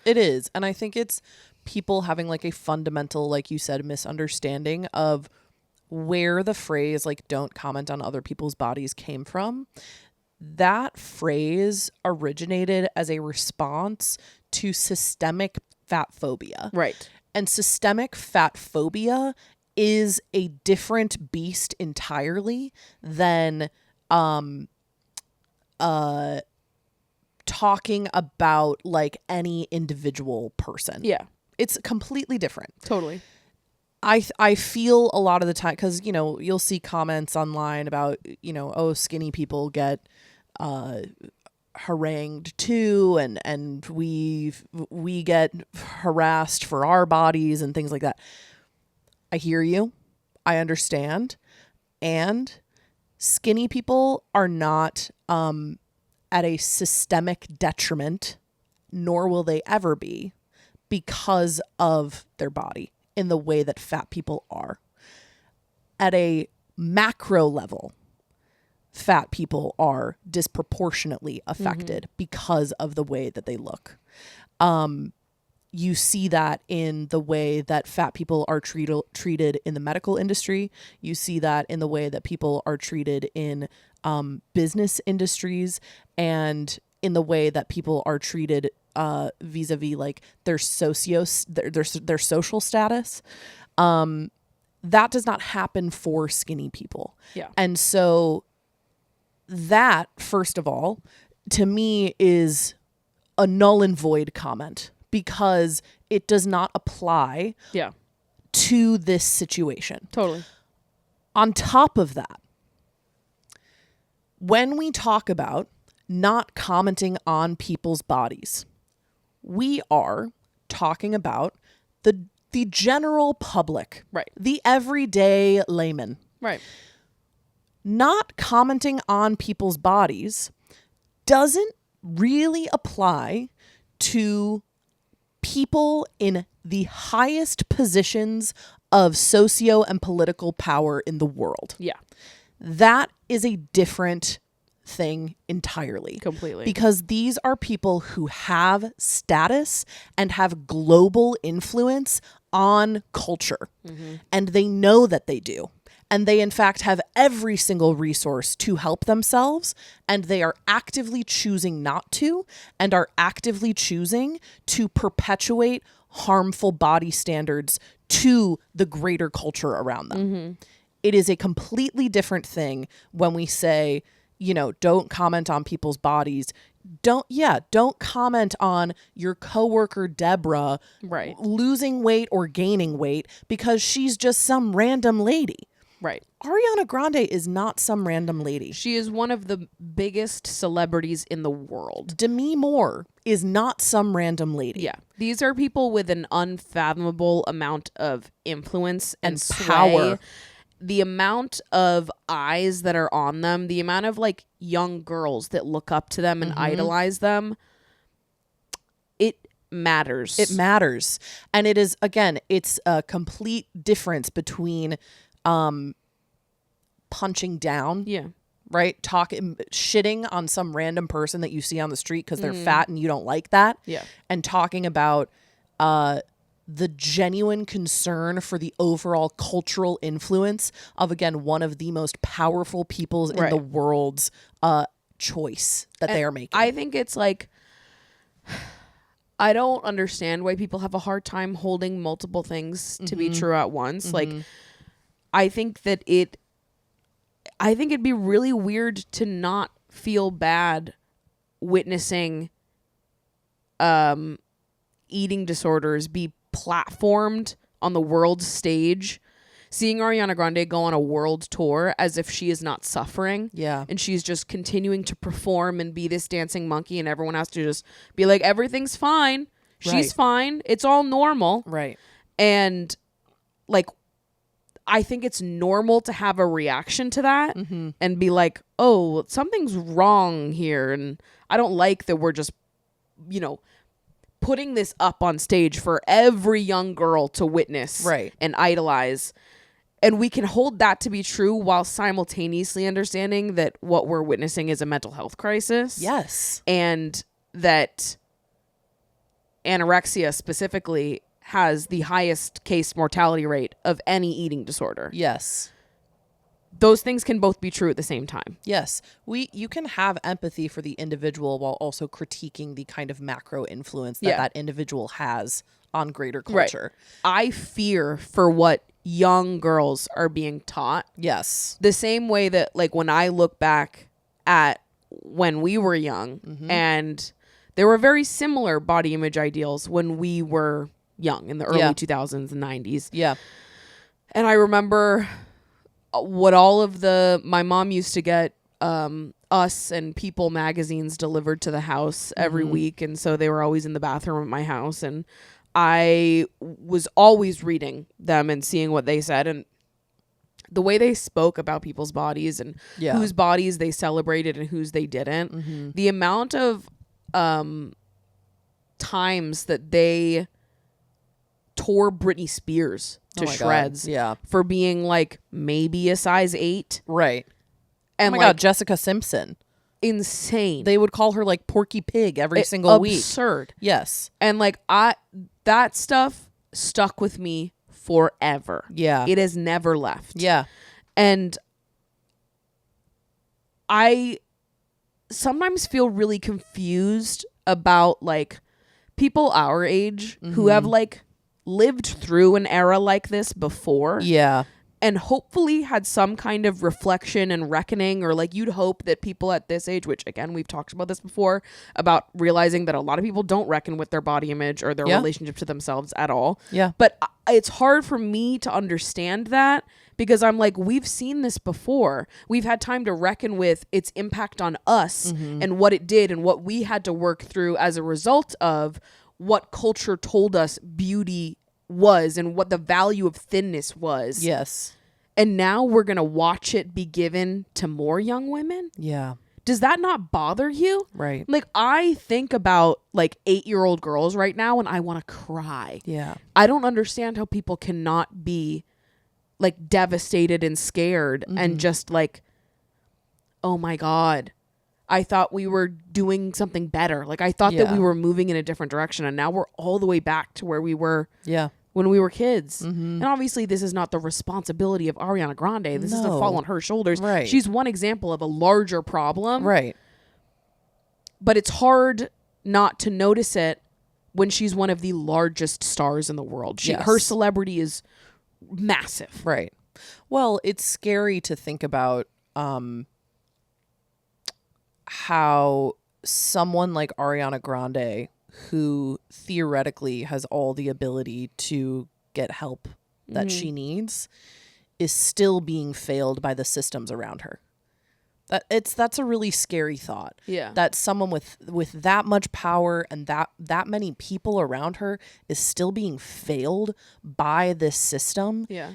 It is. And I think it's people having like a fundamental, like you said, misunderstanding of where the phrase like don't comment on other people's bodies came from. That phrase originated as a response to systemic fat phobia. Right. And systemic fat phobia is a different beast entirely than talking about like any individual person. Yeah. It's completely different. Totally. I feel a lot of the time, because, you know, you'll see comments online about, you know, oh, skinny people get harangued too, and we get harassed for our bodies and things like that. I hear you. I understand. And skinny people are not at a systemic detriment, nor will they ever be, because of their body in the way that fat people are. At a macro level, fat people are disproportionately affected because of the way that they look. You see that in the way that fat people are treated in the medical industry. You see that in the way that people are treated in business industries, and in the way that people are treated vis-a-vis like their their social status. That does not happen for skinny people. Yeah. And so that, first of all, to me is a null and void comment, because it does not apply Yeah. to this situation. Totally. On top of that, when we talk about not commenting on people's bodies, we are talking about the general public, Right. the everyday layman. Right. Not commenting on people's bodies doesn't really apply to people in the highest positions of socio and political power in the world. Yeah. That is a different thing entirely. Completely. Because these are people who have status and have global influence on culture. And they know that they do. And they, in fact, have every single resource to help themselves. And they are actively choosing not to, and are actively choosing to perpetuate harmful body standards to the greater culture around them. It is a completely different thing when we say, you know, don't comment on people's bodies. Don't comment on your coworker Deborah Right. losing weight or gaining weight because she's just some random lady. Right. Ariana Grande is not some random lady. She is one of the biggest celebrities in the world. Demi Moore is not some random lady. Yeah. These are people with an unfathomable amount of influence and power. sway. The amount of eyes that are on them, the amount of like young girls that look up to them and idolize them. matters. It matters. And it is, again, it's a complete difference between punching down. Yeah. Right? Shitting on some random person that you see on the street because they're fat and you don't like that. Yeah. And talking about the genuine concern for the overall cultural influence of, again, one of the most powerful peoples in the world's choice that they are making. I think it's like, I don't understand why people have a hard time holding multiple things to be true at once. Like, I think it'd be really weird to not feel bad witnessing eating disorders be platformed on the world stage, seeing Ariana Grande go on a world tour as if she is not suffering. Yeah. And she's just continuing to perform and be this dancing monkey, and everyone has to just be like, everything's fine. She's fine. It's all normal. Right. And like, I think it's normal to have a reaction to that and be like, oh, something's wrong here. And I don't like that we're just, putting this up on stage for every young girl to witness and idolize. And we can hold that to be true while simultaneously understanding that what we're witnessing is a mental health crisis. Yes. And that anorexia specifically has the highest case mortality rate of any eating disorder. Yes. Those things can both be true at the same time. Yes. You can have empathy for the individual while also critiquing the kind of macro influence that individual has on greater culture. Right. I fear for what young girls are being taught. Yes. The same way that, like, when I look back at when we were young and there were very similar body image ideals when we were young in the early 2000s and 90s. Yeah. And I remember what all of my mom used to get Us and People magazines delivered to the house every week. And so they were always in the bathroom at my house. And I was always reading them and seeing what they said. And the way they spoke about people's bodies and whose bodies they celebrated and whose they didn't. The amount of times that they tore Britney Spears to shreds for being like maybe a size 8. Right. And oh my God, Jessica Simpson. Insane. They would call her like Porky Pig every single week. Absurd. Yes. And like that stuff stuck with me forever. Yeah. It has never left. Yeah. And I sometimes feel really confused about like people our age who have like lived through an era like this before. Yeah. And hopefully had some kind of reflection and reckoning, or like you'd hope that people at this age, which again, we've talked about this before, about realizing that a lot of people don't reckon with their body image or their relationship to themselves at all. Yeah. But it's hard for me to understand that because I'm like, we've seen this before. We've had time to reckon with its impact on us and what it did and what we had to work through as a result of what culture told us beauty was and what the value of thinness was. Yes. And now we're going to watch it be given to more young women? Yeah. Does that not bother you? Right. Like, I think about like 8-year-old girls right now and I want to cry. Yeah. I don't understand how people cannot be like devastated and scared and just like, oh my God, I thought we were doing something better. Like, I thought that we were moving in a different direction and now we're all the way back to where we were when we were kids. And obviously this is not the responsibility of Ariana Grande. This is to fall on her shoulders. Right. She's one example of a larger problem. Right. But it's hard not to notice it when she's one of the largest stars in the world. Her celebrity is massive. Right. Well, it's scary to think about how someone like Ariana Grande, who theoretically has all the ability to get help that she needs, is still being failed by the systems around her. That's a really scary thought. Yeah. That someone with that much power and that many people around her is still being failed by this system. Yeah.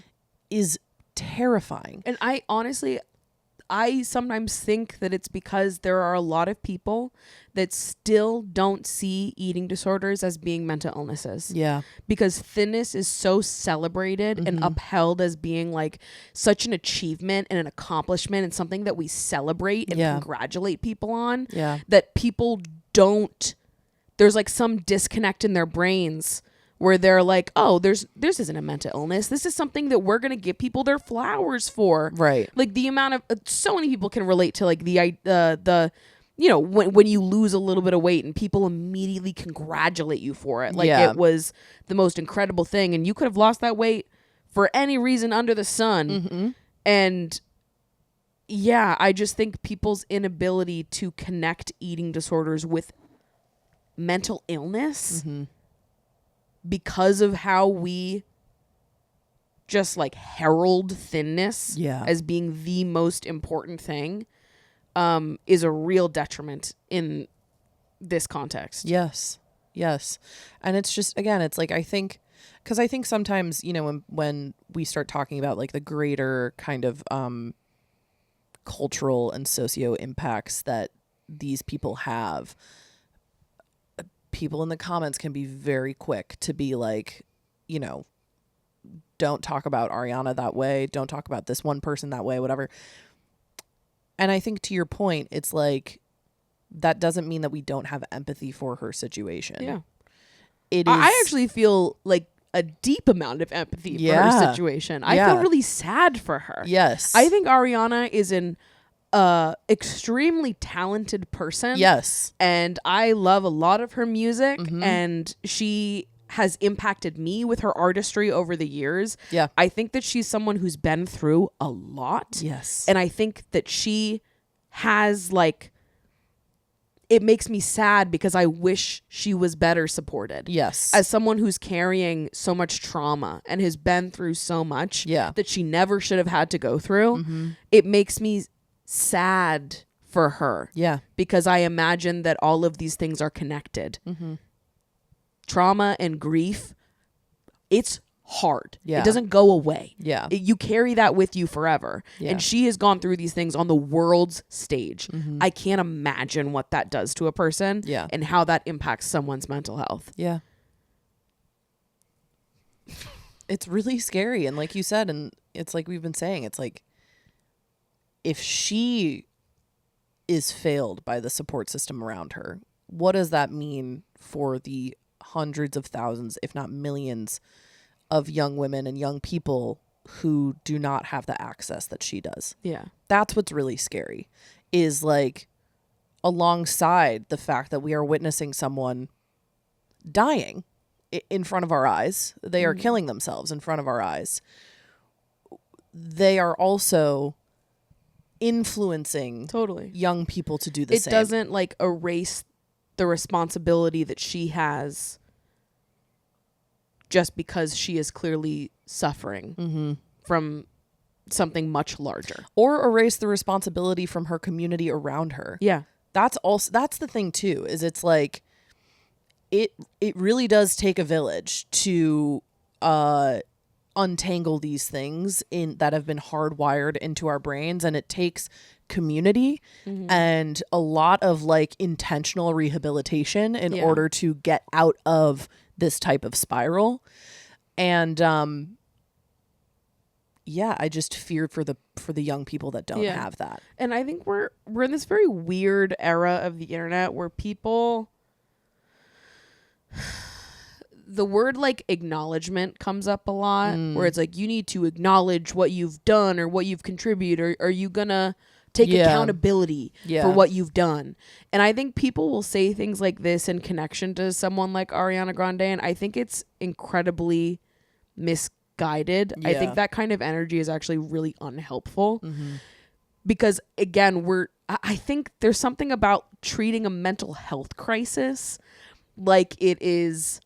Is terrifying. And I honestly, I sometimes think that it's because there are a lot of people that still don't see eating disorders as being mental illnesses. Yeah. Because thinness is so celebrated and upheld as being like such an achievement and an accomplishment and something that we celebrate and congratulate people on. Yeah. That people don't, there's like some disconnect in their brains where they're like, oh, this isn't a mental illness. This is something that we're going to give people their flowers for. Right. Like the amount of, so many people can relate to like the you know, when you lose a little bit of weight and people immediately congratulate you for it. Like it was the most incredible thing. And you could have lost that weight for any reason under the sun. And yeah, I just think people's inability to connect eating disorders with mental illness because of how we just like herald thinness as being the most important thing is a real detriment in this context. Yes. And it's just, again, it's like, I think sometimes, you know, when we start talking about like the greater kind of cultural and socio impacts that these people have, people in the comments can be very quick to be like, you know, don't talk about Ariana that way. Don't talk about this one person that way, whatever. And I think to your point, it's like, that doesn't mean that we don't have empathy for her situation. Yeah. It is, I actually feel like a deep amount of empathy for her situation. I feel really sad for her. Yes. I think Ariana is an extremely talented person. Yes. And I love a lot of her music, and she has impacted me with her artistry over the years. Yeah. I think that she's someone who's been through a lot. Yes. And I think that she has like, it makes me sad because I wish she was better supported. Yes. As someone who's carrying so much trauma and has been through so much that she never should have had to go through, it makes me sad for her. Yeah. Because I imagine that all of these things are connected. Trauma and grief, it's hard. Yeah. It doesn't go away. Yeah. You carry that with you forever. Yeah. And she has gone through these things on the world's stage. I can't imagine what that does to a person and how that impacts someone's mental health. Yeah. It's really scary. And like you said, and it's like we've been saying, it's like, if she is failed by the support system around her, what does that mean for the hundreds of thousands, if not millions, of young women and young people who do not have the access that she does? Yeah. That's what's really scary, is like, alongside the fact that we are witnessing someone dying in front of our eyes, they are killing themselves in front of our eyes, they are also influencing young people to do the same. It doesn't like erase the responsibility that she has just because she is clearly suffering from something much larger, or erase the responsibility from her community around her. Yeah. That's the thing too, is it's like, it really does take a village to untangle these things that have been hardwired into our brains, and it takes community and a lot of like intentional rehabilitation in order to get out of this type of spiral. And I just fear for the young people that don't have that. And I think we're in this very weird era of the internet where people, the word like acknowledgement comes up a lot, where it's like, you need to acknowledge what you've done or what you've contributed, or are you gonna take accountability for what you've done? And I think people will say things like this in connection to someone like Ariana Grande, and I think it's incredibly misguided. I think that kind of energy is actually really unhelpful, because again, I think there's something about treating a mental health crisis like it is,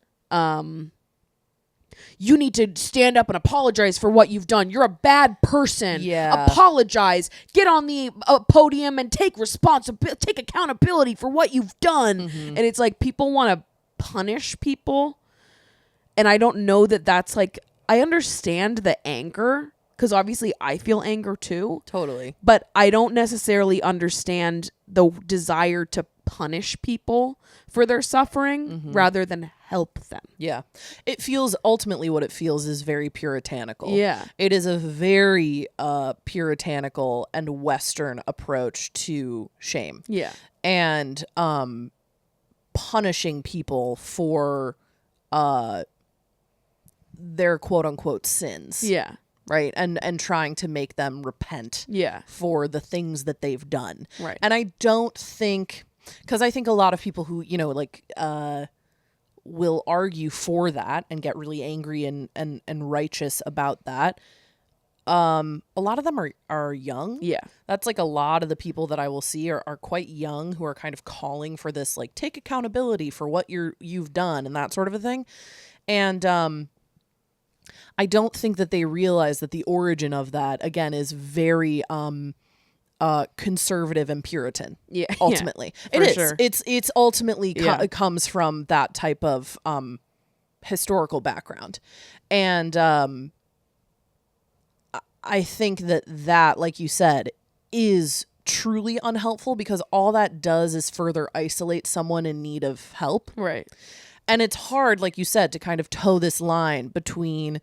you need to stand up and apologize for what you've done. You're a bad person. Yeah. Apologize. Get on the podium and take accountability for what you've done. And it's like, people want to punish people. And I don't know that that's like, I understand the anger because obviously I feel anger too. Totally. But I don't necessarily understand the desire to punish people for their suffering rather than help them. Yeah. It feels, ultimately what it feels is very puritanical. Yeah. It is a very puritanical and Western approach to shame. Yeah. And punishing people for their quote unquote sins. Yeah. Right. And trying to make them repent Yeah. for the things that they've done. Right. And I don't think, because I think a lot of people who, will argue for that and get really angry and righteous about that. A lot of them are young. Yeah. That's like a lot of the people that I will see are quite young, who are kind of calling for this, like, take accountability for what you've done and that sort of a thing. And I don't think that they realize that the origin of that, again, is very conservative and Puritan. Yeah. Ultimately. Yeah, it is. sure. It's ultimately It comes from that type of historical background. And I think that, like you said, is truly unhelpful, because all that does is further isolate someone in need of help. Right. And it's hard, like you said, to kind of toe this line between,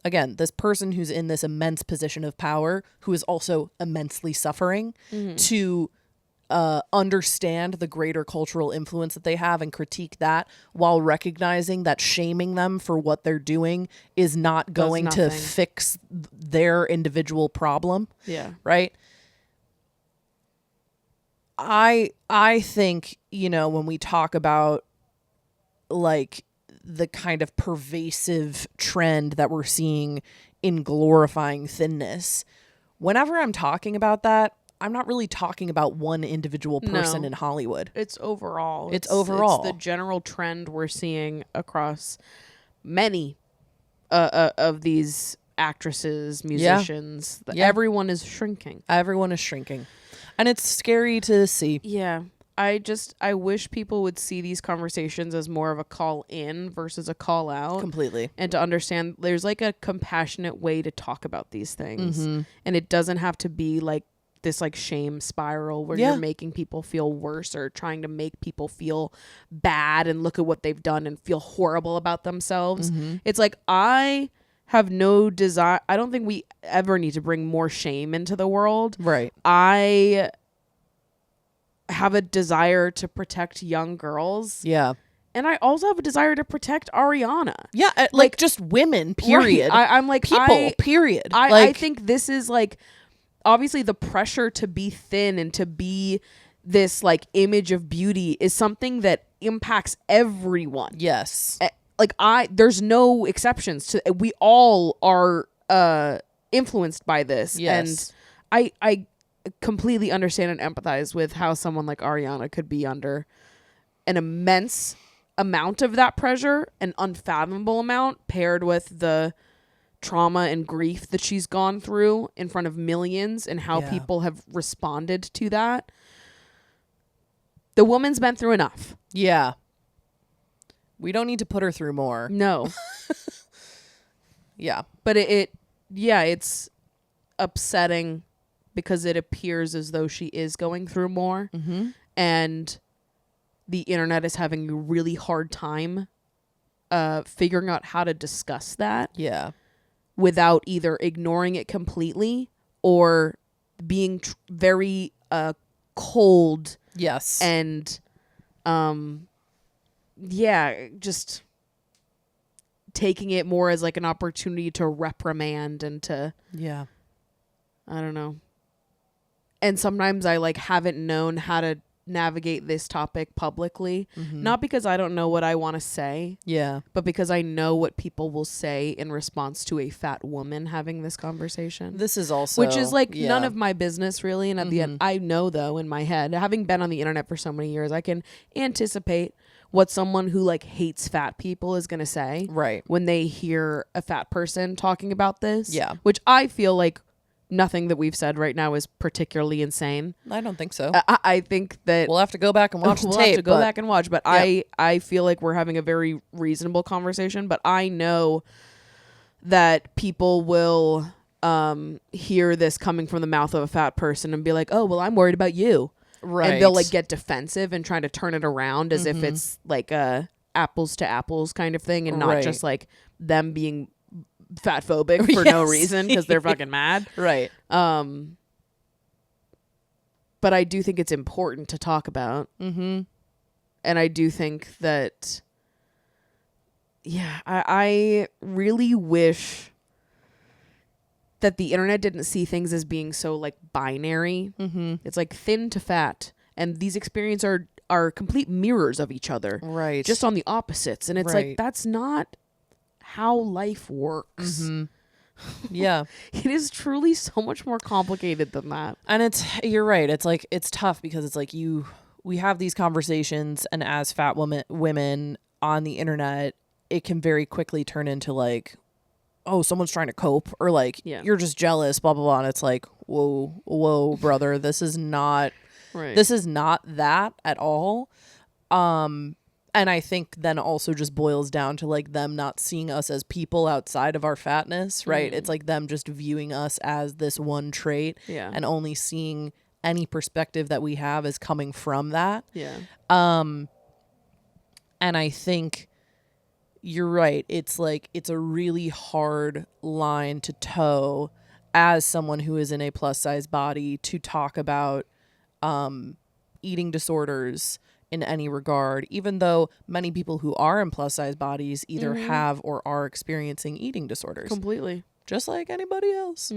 again, this person who's in this immense position of power, who is also immensely suffering, to understand the greater cultural influence that they have and critique that, while recognizing that shaming them for what they're doing is not going to nothing. fix their individual problem. Yeah. Right? I think, when we talk about, like, the kind of pervasive trend that we're seeing in glorifying thinness, whenever I'm talking about that, I'm not really talking about one individual person in Hollywood. It's overall. It's overall. It's the general trend we're seeing across many of these actresses, musicians. Yeah. Everyone is shrinking. Everyone is shrinking. And it's scary to see. Yeah. I wish people would see these conversations as more of a call in versus a call out. Completely. And to understand there's like a compassionate way to talk about these things. And it doesn't have to be like this like shame spiral where you're making people feel worse or trying to make people feel bad and look at what they've done and feel horrible about themselves. It's like, I have no desire. I don't think we ever need to bring more shame into the world. Right. I have a desire to protect young girls. Yeah. And I also have a desire to protect Ariana. Yeah. Like just women, period. Right. I'm like, people, period. I think this is like, obviously the pressure to be thin and to be this like image of beauty is something that impacts everyone. Yes. Like there's no exceptions to, we all are influenced by this. Yes. And I completely understand and empathize with how someone like Ariana could be under an immense amount of that pressure, an unfathomable amount, paired with the trauma and grief that she's gone through in front of millions and how people have responded to that. The woman's been through enough. Yeah. We don't need to put her through more. No. Yeah. But it's upsetting because it appears as though she is going through more. And the internet is having a really hard time figuring out how to discuss that. Yeah. Without either ignoring it completely or being very cold. Yes. And just taking it more as like an opportunity to reprimand and to I don't know. And sometimes I like haven't known how to navigate this topic publicly, not because I don't know what I want to say, but because I know what people will say in response to a fat woman having this conversation. This is also, which is like none of my business really. And at the end, I know though in my head, having been on the internet for so many years, I can anticipate what someone who like hates fat people is going to say when they hear a fat person talking about this. Which I feel like nothing that we've said right now is particularly insane. I don't think so. I think that we'll have to go back and watch the tape. We'll have to go back and watch. But I feel like we're having a very reasonable conversation. But I know that people will hear this coming from the mouth of a fat person and be like, oh, well, I'm worried about you. Right. And they'll like get defensive and try to turn it around as if it's like a apples to apples kind of thing and not just like them being fat phobic for no reason because they're fucking mad. Right. But I do think it's important to talk about. Mm-hmm. And I do think that, I really wish that the internet didn't see things as being so like binary. Mm-hmm. It's like thin to fat. And these experiences are complete mirrors of each other. Right. Just on the opposites. And it's like, that's not how life works. Mm-hmm. Yeah. It is truly so much more complicated than that. And you're right. It's like, it's tough because it's like we have these conversations, and as fat women on the internet, it can very quickly turn into like, oh, someone's trying to cope, or like, you're just jealous, blah, blah, blah. And it's like, whoa, brother, this is not, this is not that at all. And I think then also just boils down to like them not seeing us as people outside of our fatness, right? It's like them just viewing us as this one trait and only seeing any perspective that we have is coming from that. Yeah. And I think you're right. It's like, it's a really hard line to toe as someone who is in a plus size body to talk about eating disorders in any regard, even though many people who are in plus size bodies either have or are experiencing eating disorders. Completely. Just like anybody else.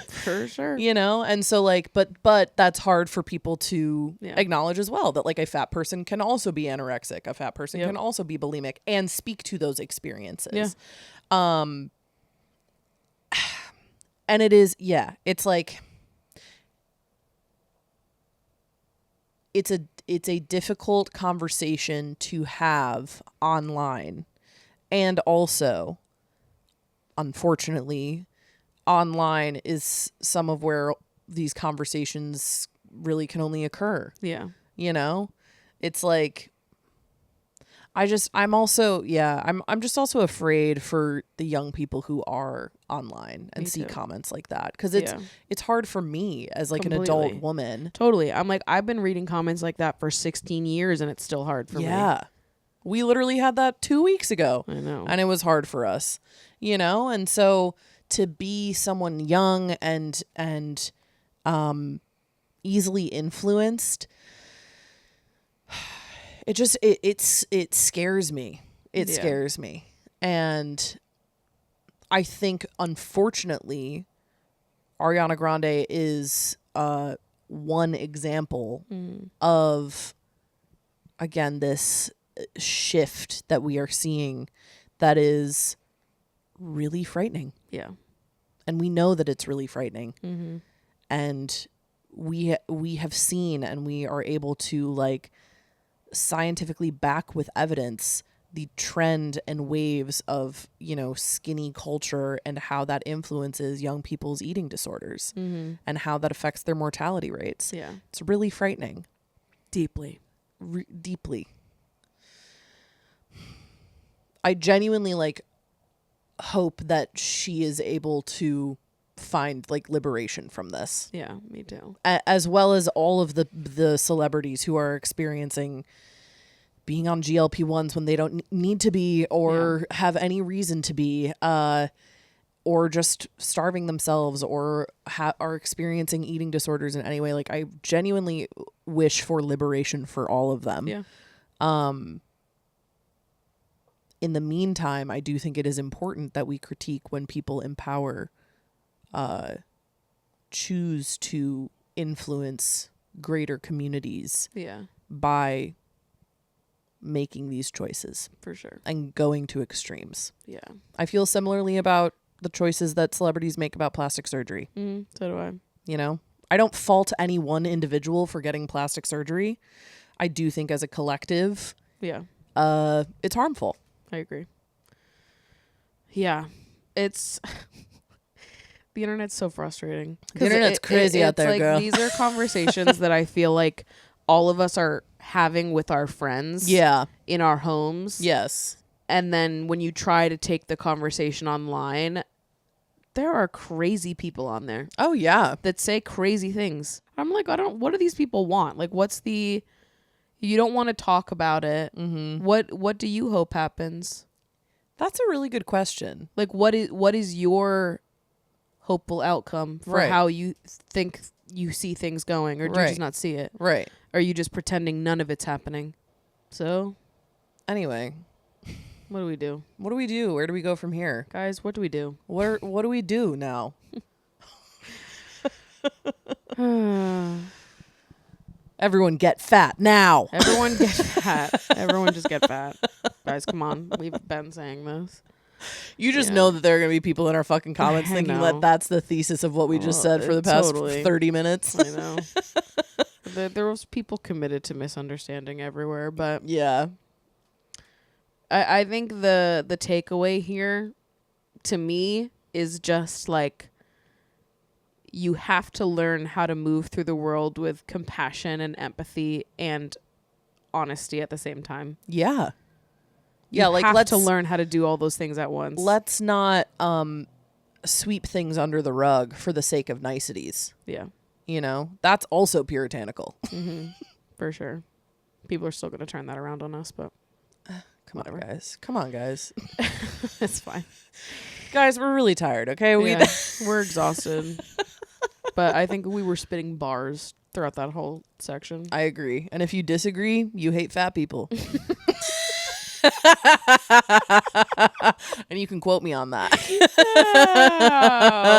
For sure. You know? And so like, but that's hard for people to acknowledge as well, that like a fat person can also be anorexic. A fat person can also be bulimic and speak to those experiences. Yeah. And it is, it's like, it's a difficult conversation to have online. And also, unfortunately, online is some of where these conversations really can only occur. Yeah. You know? It's like, I'm just also afraid for the young people who are online and see comments like that, because it's hard for me as like an adult woman. Totally. I'm like, I've been reading comments like that for 16 years and it's still hard for me. Yeah. We literally had that 2 weeks ago. I know. And it was hard for us, you know? And so to be someone young and easily influenced, it scares me. It scares me. And I think, unfortunately, Ariana Grande is one example of, again, this shift that we are seeing that is really frightening. Yeah. And we know that it's really frightening. Mm-hmm. And we have seen, and we are able to like scientifically back with evidence the trend and waves of, you know, skinny culture and how that influences young people's eating disorders and how that affects their mortality rates. Yeah. It's really frightening. Deeply. Deeply. I genuinely like hope that she is able to find like liberation from this. Yeah, me too. As well as all of the celebrities who are experiencing being on GLP-1s when they don't need to be, or have any reason to be, or just starving themselves, or are experiencing eating disorders in any way. Like, I genuinely wish for liberation for all of them. Yeah. In the meantime, I do think it is important that we critique when people in power choose to influence greater communities by making these choices. For sure. And going to extremes. Yeah. I feel similarly about the choices that celebrities make about plastic surgery. So do I. You know, I don't fault any one individual for getting plastic surgery. I do think as a collective, it's harmful. I agree. Yeah. It's the internet's so frustrating. The internet's crazy out there, like, girl. These are conversations that I feel like all of us are having with our friends. Yeah. In our homes. Yes. And then when you try to take the conversation online, there are crazy people on there Oh yeah. that say crazy things. I'm like, what do these people want? Like, you don't want to talk about it. Mm-hmm. What do you hope happens? That's a really good question. Like, what is your hopeful outcome for how you think you see things going, or do you just not see it? Right. Or are you just pretending none of it's happening? So, anyway, what do we do? What do we do? Where do we go from here? Guys, what do we do? What do we do now? Everyone get fat now. Everyone get fat. Everyone just get fat. Guys, come on. We've been saying this. You just know that there are going to be people in our fucking comments thinking that that's the thesis of what we just said for the past 30 minutes. I know. There was people committed to misunderstanding everywhere, but yeah. I think the takeaway here to me is just like, you have to learn how to move through the world with compassion and empathy and honesty at the same time. Yeah. You have to learn how to do all those things at once. Let's not sweep things under the rug for the sake of niceties. Yeah. You know, that's also puritanical. Mm-hmm. For sure. People are still going to turn that around on us, but come on, guys. It's fine. Guys, we're really tired, okay? We're exhausted. But I think we were spitting bars throughout that whole section. I agree. And if you disagree, you hate fat people. And you can quote me on that.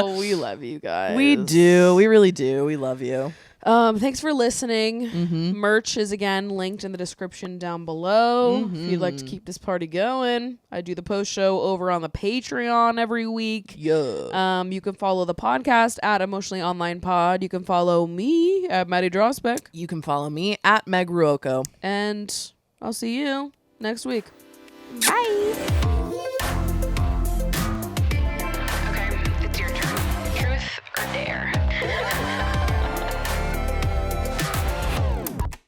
Oh, we love you guys. We do. We really do. We love you. Thanks for listening. Mm-hmm. Merch is again linked in the description down below. Mm-hmm. If you'd like to keep this party going, I do the post show over on the Patreon every week. Yeah. You can follow the podcast at Emotionally Online Pod. You can follow me at Maddie Drosbeck. You can follow me at Meg Ruoko. And I'll see you next week. Bye.